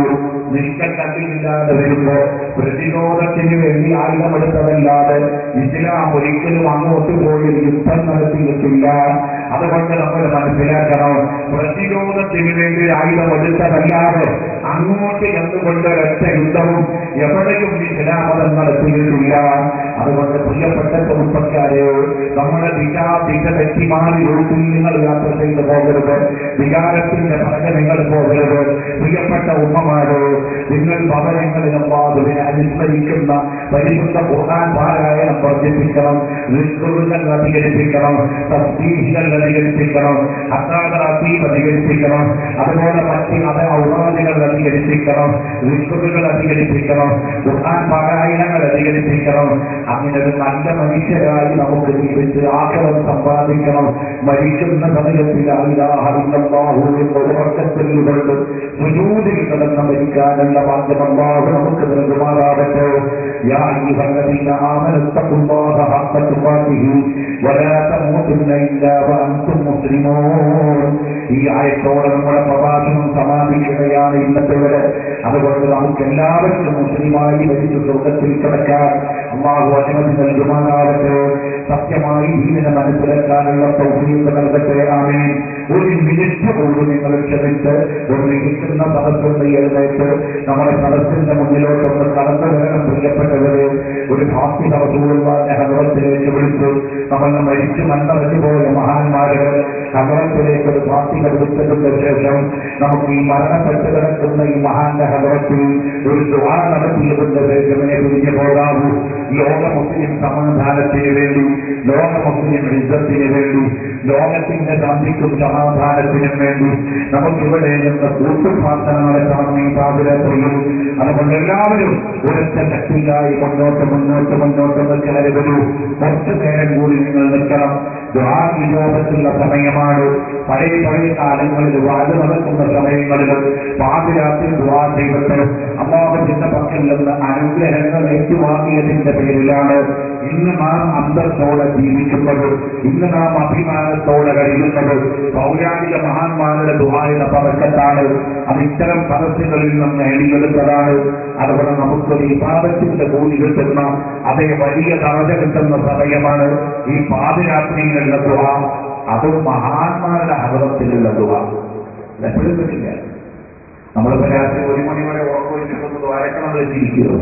നിഷ്കല്ലില്ലാതെ വരുമ്പോ പ്രതിരോധത്തിന് വേണ്ടി ആയുധമെടുത്തതല്ലാതെ ഇസ്ലാം ഒരിക്കലും അങ്ങോട്ട് പോയി യുദ്ധം നടത്തിയിട്ടില്ല. അതുകൊണ്ട് നമ്മൾ മനസ്സിലാക്കണം, പ്രതിരോധത്തിന് വേണ്ടി ആയുധം എടുത്തതല്ലാതെ അങ്ങോട്ട് എന്തുകൊണ്ട് ഒരൊറ്റ യുദ്ധവും എവിടെയും ഈ ഖിലാഫത്ത് നടത്തിയിട്ടില്ല. അതുകൊണ്ട് പ്രിയപ്പെട്ട ചെറുപ്പക്കാരെ, നമ്മുടെ ദിശ തെറ്റിമാറി ഒഴുക്കിൽ നിങ്ങൾ യാത്ര ചെയ്തു പോകരുത്, വികാരത്തിന്റെ പറഞ്ഞ നിങ്ങൾ പോകരുത്. പ്രിയപ്പെട്ട ഉമ്മമാരോ, നിങ്ങൾ ഭവനങ്ങളിൽ അല്ലാഹുവിനെ അനുസ്മരിക്കുന്ന പരിശുദ്ധ ഖുർആൻ പാരായണം വർദ്ധിപ്പിക്കണം, ദിക്റുകൾ അധികരിപ്പിക്കണം, തസ്ബീഹുകൾ അധികരിപ്പിക്കണം, അത്താഖറാത്തീബ് അധികരിപ്പിക്കണം, അതുപോലെ മറ്റ് ഔറാദുകൾ അധികരിപ്പിക്കണം, ദിക്റുകൾ അധികരിപ്പിക്കണം, ഖുർആൻ പാരായണങ്ങൾ അധികരിപ്പിക്കണം. അങ്ങനെ ഒരു നല്ല മനുഷ്യരായി നമുക്ക് ജീവിച്ച് ആഖിറത്ത് സമ്പാദിക്കണം. മരിക്കുന്ന സമയത്ത് ലാ ഇലാഹ ഇല്ലല്ലാഹു എന്ന ഉറക്കത്തിലുകൊണ്ട് സുജൂദിൽ കിടന്ന് മരിക്കാനുള്ള ഭാഗ്യം അല്ലാഹു നമുക്ക് നൽകുമാറാകട്ടെ. യാ അയ്യുഹല്ലദീന ആമനൂ തഖുല്ലാഹ ഹഖ്ക തുഖാതിഹി വലാ തമൂതുന്ന ഇല്ലാ വഅൻതും മുസ്ലിമൂൻ. ഈ ആയത്തോടെ നമ്മുടെ പ്രഭാഷണം സമാപിക്കുകയാണ് ഇന്നത്തേത്. അതുകൊണ്ട് നമുക്ക് എല്ലാവർക്കും മുസ്ലിമായി മരിച്ചു സ്വർഗത്തിൽ കിടക്കാൻ അല്ലാഹു അനുമതി നൽകുമാറാകട്ടെ. സത്യമായി ദീനിനെ മനസ്സിലാക്കാനുള്ള തൗഫീഖ് നൽകട്ടെ. ആമീൻ. ഒരു മിനിറ്റ് പോലും നിങ്ങൾ ക്ഷമിച്ച് ഒരു ഇരിക്കുന്ന സദസ്സിന്റെ എഴുന്നേറ്റ് നമ്മുടെ സദസ്സിന്റെ മുന്നിലോട്ടൊന്ന് കടന്നു വരണം. പ്രിയപ്പെട്ടവരെ, ഒരു ഫാത്തിഹ റസൂലുള്ളാഹിന്റെ ഹദ്റത്തിലേക്ക് വിളിച്ചു നമ്മൾ മരിച്ചു മണ്ണറിഞ്ഞു പോയ മഹാന്മാരുടെ ഹദ്റത്തിലേക്ക് ഒരു ഫാത്തിഹ വിളിച്ചതിന് ശേഷം നമുക്ക് ഈ മരണപ്പെട്ട് കിടക്കുന്ന ഈ മഹാന്റെ ഹദ്റത്തിൽ ഒരു ദുആ നടത്തിയതിന്റെ ശേഷം പിരിഞ്ഞു പോകാവൂ. ലോക മുസ്ലിം സമാധാനത്തിന് വേണ്ടി, ലോക മുസ്ലിം ഇസ്സത്തിന് വേണ്ടി, ലോകത്തിന്റെ ശാന്തിക്കും സമാധാനത്തിനും വേണ്ടി നമുക്കിവിടെ നിന്ന് കൂട്ടുപ്രാർത്ഥന നടത്തണം ഈ പാതിരാത്രിയിൽ. അതുകൊണ്ട് എല്ലാവരും ഒരൊറ്റ ശക്തിയായി മുന്നോട്ട് കയറി വരൂ. കുറച്ചു നേരം കൂടി നിങ്ങൾ നിൽക്കണം. ദുആ വിനോദത്തിലുള്ള സമയമാണ്. പഴയ കാലങ്ങളിൽ വാഴ നടക്കുന്ന സമയങ്ങളിലും പാതിരാത്രി ദുആ ചെയ്തിട്ട് അല്ലാഹുവിന്റെ പക്കൽ നിന്ന് അനുഗ്രഹങ്ങൾ ഏറ്റുവാങ്ങിയതിന്റെ പേരിലാണ് ഇന്ന് നാം അന്തസ്സോടെ ജീവിക്കുന്നത്, ഇന്ന് നാം അഭിമാനത്തോടെ കഴിയുന്നത്. പൗരാണിക മഹാന്മാരുടെ ദുആയുടെ ബറക്കത്താണ്. അത് ഇത്തരം സദസ്സുകളിൽ നിന്ന് നേടിയെടുത്തതാണ്. അതുപോലെ നമുക്കൊരു ഇബാദത്തിന്റെ കൂലി കിട്ടുന്ന അതേ വലിയ ദറജ കിട്ടുന്ന സമയമാണ് ഈ പാതിരാത്രിയിലുള്ള ദുആ. അതും മഹാന്മാരുടെ ഹദ്റത്തിലുള്ള ദുആ. എപ്പോഴും പറ്റില്ല. നമ്മളിപ്പോ രാത്രി 1 മണി വരെ ഉറക്കൊഴിച്ചിട്ടൊന്ന് ദ്വാരക്കണം വെച്ചിരിക്കുമോ?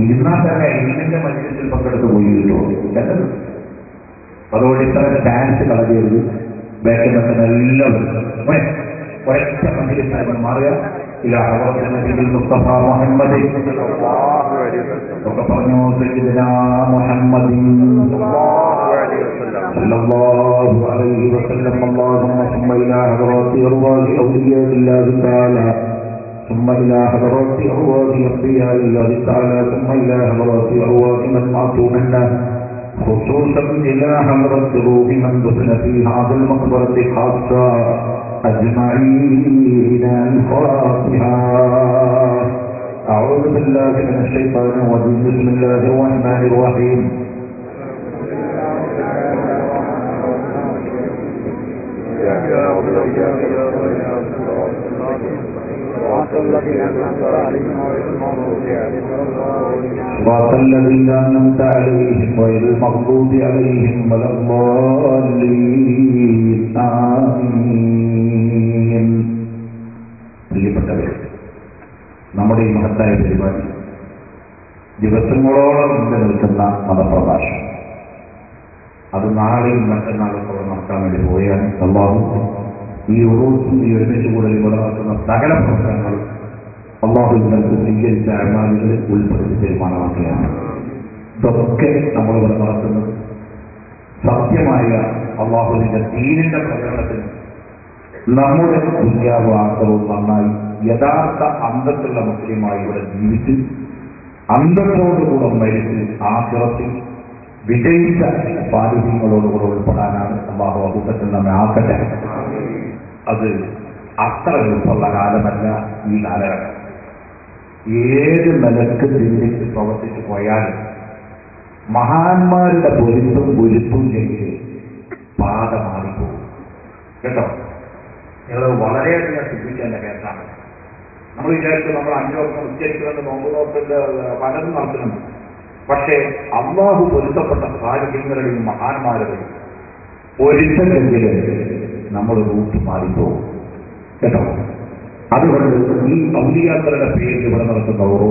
ഇരുന്നാൽ തന്നെ ഇതിന്റെ മത്സരത്തിൽ പങ്കെടുത്ത് പോയിരുന്നോ? അതുകൊണ്ട് ഇത്ര ചാൻസ് കളയരുത്. ബാക്കിൽ നിന്ന് എല്ലാവരും ഒരൊറ്റ മന്ത്രിസ്ഥാനം മാറുക. മുസ്തഫ മുഹമ്മദ് ഒക്കെ പറഞ്ഞു, സയ്യിദനാ മുഹമ്മദ് സല്ലല്ലാഹു അലൈഹി വസല്ലം. അല്ലാഹുമ്മ സമ്മ ഇലാ ഹദറത്തി അർവാഹി ഔലിയാഇല്ലാഹി തആല, ثم إلى حضرات أرواح أنبياء الله تعالى، ثم إلى حضرات أرواح من ماتوا منا، خصوصا إلى حضرة روح من دفن في هذا المقبرة خاصة، أجمعين. الفاتحة. أعوذ بالله من الشيطان الرجيم. بسم الله الرحمن الرحيم. صراط الذين أنعمت عليهم غير المغضوب عليهم ولا الضالين. ആമീൻ. പ്രിയപ്പെട്ടവരെ, നമ്മുടെ ഈ മഹത്തായ പരിപാടി ദിവസങ്ങളോളം നിലനിൽക്കുന്ന മതപ്രഭാഷണം അത് നാളെയും മറ്റന്നാളൊക്കെ നടത്താൻ വേണ്ടി പോവുകയാണ്. അല്ലാഹു ഈ ഉറൂസിന്റെ ഒരുമിച്ച് കൂടെ ഇവിടെ നടക്കുന്ന സകല പ്രവർത്തനങ്ങളും അല്ലാഹു നിങ്ങൾക്ക് സ്വീകരിച്ച അമാലുകളിൽ ഉൾപ്പെടുത്തി തീരുമാനമാക്കുകയാണ്. ഇതൊക്കെ നമ്മളിവിടെ നടത്തുന്നത് സത്യമായ അല്ലാഹുവിന്റെ ദീനിന്റെ പ്രകടനത്തിന് നമ്മുടെ ദുനിയാവ് ആഗ്രഹവും നന്നായി യഥാർത്ഥ അന്തസ്സുള്ള മുസ്ലിമായി ഇവിടെ ജീവിച്ച് അന്തസ്സോടുകൂടെ മരിച്ച് ആഖിറത്തിൽ വിജയിച്ച പാലിഹ്യങ്ങളോടുകൂടെ ഉൾപ്പെടാനാണ് അല്ലാഹു അബൂബക്കർ നമ്മെ ആക്കട്ടെ. അത് അത്ര എളുപ്പമുള്ള കാലമല്ല ഈ കാലഘട്ടം. ഏത് നിലക്ക് ചിന്തിച്ച് പ്രവർത്തിച്ചു പോയാലും മഹാന്മാരുടെ പൊരുത്തും ഗുരുത്തും ചെയ്ത് പാത മാറിപ്പോകും. കേട്ടോ, നിങ്ങൾ വളരെയധികം ചിന്തിക്കേണ്ട കേസാണ്. നമ്മൾ വിചാരിച്ചു നമ്മൾ 5 വർഷം ഉച്ചരിക്കുമെന്ന് നോമ്പ് നോക്കില്ല പലതും നടത്തുന്നുണ്ട്. പക്ഷേ അല്ലാഹു പൊരുത്തപ്പെട്ട സാഹചര്യങ്ങളുടെയും മഹാന്മാരുടെയും ഒരിക്കലെങ്കിലും നമ്മൾ റൂട്ട് മാറിപ്പോകും കേട്ടോ. അതുകൊണ്ട് ഈ ഔലിയാക്കളുടെ പേരിൽ ഇവിടെ നടക്കുന്ന ഓരോ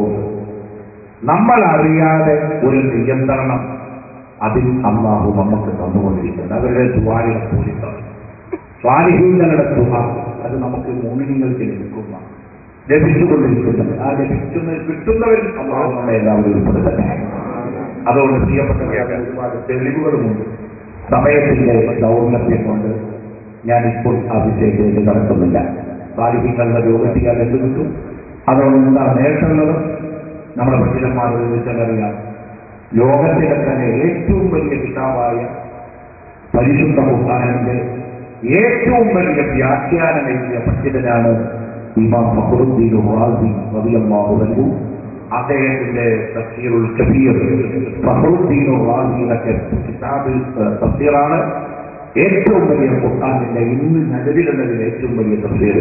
നമ്മൾ അറിയാതെ ഒരു നിയന്ത്രണം അതിൽ അല്ലാഹു നമുക്ക് തന്നുകൊണ്ടിരിക്കുന്നത്. അവരുടെ ദുആയുടെ പൂരിതം സ്വാലിഹീങ്ങളുടെ ദുആ അത് നമുക്ക് മുഅ്മിനീങ്ങൾക്ക് ലഭിച്ചുകൊണ്ടിരിക്കുന്നത്. ആ കിട്ടുന്നവരിൽ അല്ലാഹു നമ്മളെ എല്ലാവരും ഉൾപ്പെടുത്തട്ടെ. അതുകൊണ്ട് പ്രിയപ്പെട്ടവരായ ഒരുപാട് തെളിവുകളുമുണ്ട്. സമയത്തിന്റെ ദൗർലഭ്യം കൊണ്ട് ഞാനിപ്പോൾ ആ വിഷയത്തിലേക്ക് കടക്കുന്നില്ല. സ്വാലിഹീങ്ങളുടെ യോഗത്തിയാൽ എന്ത് കിട്ടും, അതുകൊണ്ട് എന്താണ് നേട്ടമുള്ളത് നമ്മുടെ പണ്ഡിതന്മാർ ചോദിച്ചാലറിയാം. ലോകത്തിലെ തന്നെ ഏറ്റവും വലിയ കിതാബായ പരിശുദ്ധ ഖുർആനിന്റെ ഏറ്റവും വലിയ വ്യാഖ്യാനം എഴുതിയ പണ്ഡിതനാണ് ഇമാം ഫഖറുദ്ദീൻ റാസി റളിയല്ലാഹു അൻഹു. അദ്ദേഹത്തിന്റെ തഫ്സീറുൽ കബീർ ഫഖറുദ്ദീൻ റാസിയുടെ കിതാബിൽ തഫ്സീറാണ് ഏറ്റവും വലിയ ഖുർആനിന്റെ ഇന്ന് നിലവിലുള്ളതിൽ ഏറ്റവും വലിയ തഫ്സീർ.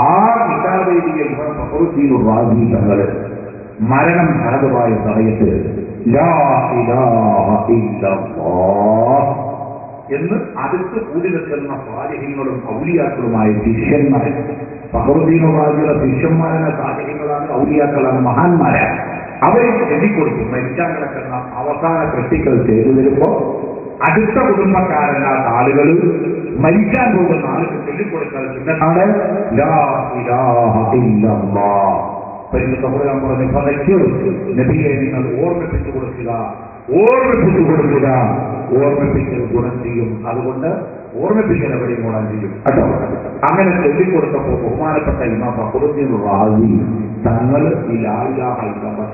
ആ കിതാബ് എഴുതിയ ഇമാം ഫഖറുദ്ദീൻ റാസി തങ്ങൾ മരണം ഹരതമായ സമയത്ത് ലാ ഇലാഹ ഇല്ലല്ലാഹ് എന്ന് അടുത്ത് കൂടി നിൽക്കുന്ന സാലിഹ്യങ്ങളും ഔലിയാക്കളുമായ ശിഷ്യന്മാർ, ഫഖറുദ്ദീൻ റാസിയുടെ ശിഷ്യന്മാരെന്ന സാലിഹ്യങ്ങളാണ്, ഔലിയാക്കളാണ്, മഹാന്മാരാണ്. അവരെ ചൊല്ലിക്കൊടുത്തു. മരിക്കാൻ കിടക്കുന്ന അവസാന കൃത്യങ്ങൾ ചെയ്തു വരുമ്പോൾ അടുത്ത കുടുംബക്കാരല്ലാത്ത ആളുകൾ മരിക്കാൻ പോകുന്ന ആളുകൾ ചൊല്ലിക്കൊടുക്കാൻ ചിന്തമാണ് ലാ ഇലാഹ ഇല്ലല്ലാഹ്. പരിശുദ്ധ ഖുർആൻ പറഞ്ഞു ഫദക്കിർ, നബിയെ നിങ്ങൾ ഓർമ്മിപ്പിച്ചു കൊടുക്കുക, ഓർമ്മിപ്പിച്ചു കൊടുക്കുക. ഓർമ്മിപ്പിക്കൽ ഗുണം ചെയ്യും. അതുകൊണ്ട് ഓർമ്മിപ്പിക്കൽ എവിടെയും ഗുണം ചെയ്യും കേട്ടോ. അങ്ങനെ ചൊല്ലിക്കൊടുത്തപ്പോൾ ബഹുമാനപ്പെട്ട ഇമാം ഫഖറുദ്ദീൻ റാസി തങ്ങൾ ഈ ലാ ഇലാഹ ഇല്ലല്ലാഹ്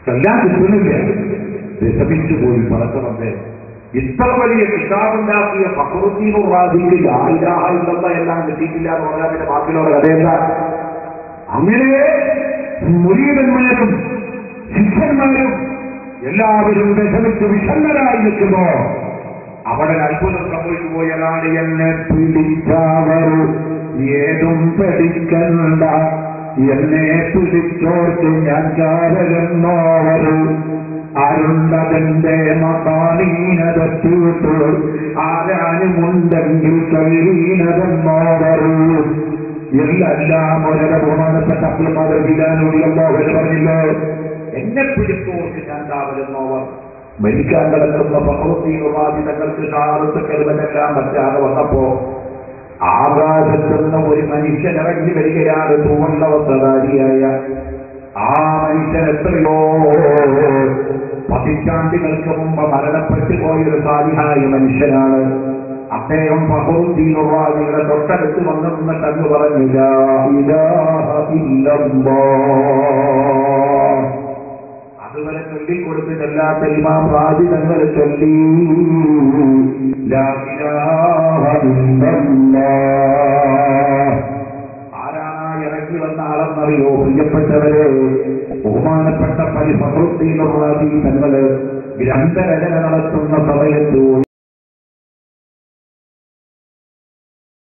ചൊല്ലാൻ കിട്ടുന്നില്ല. രസപിച്ചു പോയി പടച്ചവന്റെ ഇത്ര വലിയ കിതാബുണ്ടാക്കിയ ഫഖറുദ്ദീൻ റാസിക്ക് ലാ ഇലാഹ ഇല്ലല്ലാഹ് എല്ലാം കിട്ടിയിട്ടില്ല എന്ന് പറഞ്ഞാൽ പിന്നെ ബാക്കിയുള്ള കഥയെന്താ? അങ്ങനെ മുരീദന്മാരും ശിഷ്യന്മാരും എല്ലാവരും വിഷമിച്ച് വിഷണ്ണരായി നിൽക്കുമ്പോ അവിടെ അത്ഭുതം സംഭവിച്ചു പോയതാണ്. എന്നെ പിടിച്ചവർ ഏതും പഠിക്കണ്ട, എന്നെ പിടിച്ചോർത്ത് ഞാൻ കാരലെന്നോവർ അരുണ്ടതിന്റെ മകാനീനതീട്ടു ആരാനുമുണ്ടെങ്കിൽ കൈനതെന്നോവർ എല്ലാം വളരെ ബഹുമാനപ്പെട്ട പറഞ്ഞില്ലോ. എന്നെ പിടിച്ചോർക്ക് ഞാൻ കാവലെന്നോവർ. മരിക്കാൻ കിടക്കുന്ന ഫഖറുദ്ദീൻ റാസി തങ്ങൾക്ക് ഷഹാദത്ത് കലിമത്തെല്ലാം പറ്റാതെ വന്നപ്പോ ആകാശത്തുനിന്ന് ഒരു മനുഷ്യൻ ഇറങ്ങി വരികയാണ്. തൂവള്ളവസ്ത്രധാരിയായ ആ മനുഷ്യൻ എത്രയോ പതിറ്റാണ്ടുകൾക്ക് മുമ്പ് മരണപ്പെട്ടു പോയൊരു സാലിഹായ മനുഷ്യനാണ്. അദ്ദേഹം ഫഖറുദ്ദീൻ റാസിയുടെ തൊട്ടടുത്ത് വന്നു നിന്നിട്ട് അങ്ങ് പറഞ്ഞു ലാ ഇലാഹ ഇല്ലല്ലാഹ്. അതുവരെ ചൊല്ലിക്കൊടുത്തിട്ടല്ലാത്ത ഇമാം റാസി തങ്ങൾ ചൊല്ലി ലാ ഇലാഹ ഇല്ലല്ലാഹ്. ആരാണ് ഇറങ്ങി വന്ന ആളെന്നറിയോ പ്രിയപ്പെട്ടവരെ? ബഹുമാനപ്പെട്ട ഫഖറുദ്ദീൻ റാസി തങ്ങൾ ഗ്രന്ഥരചന നടത്തുന്ന സമയത്ത്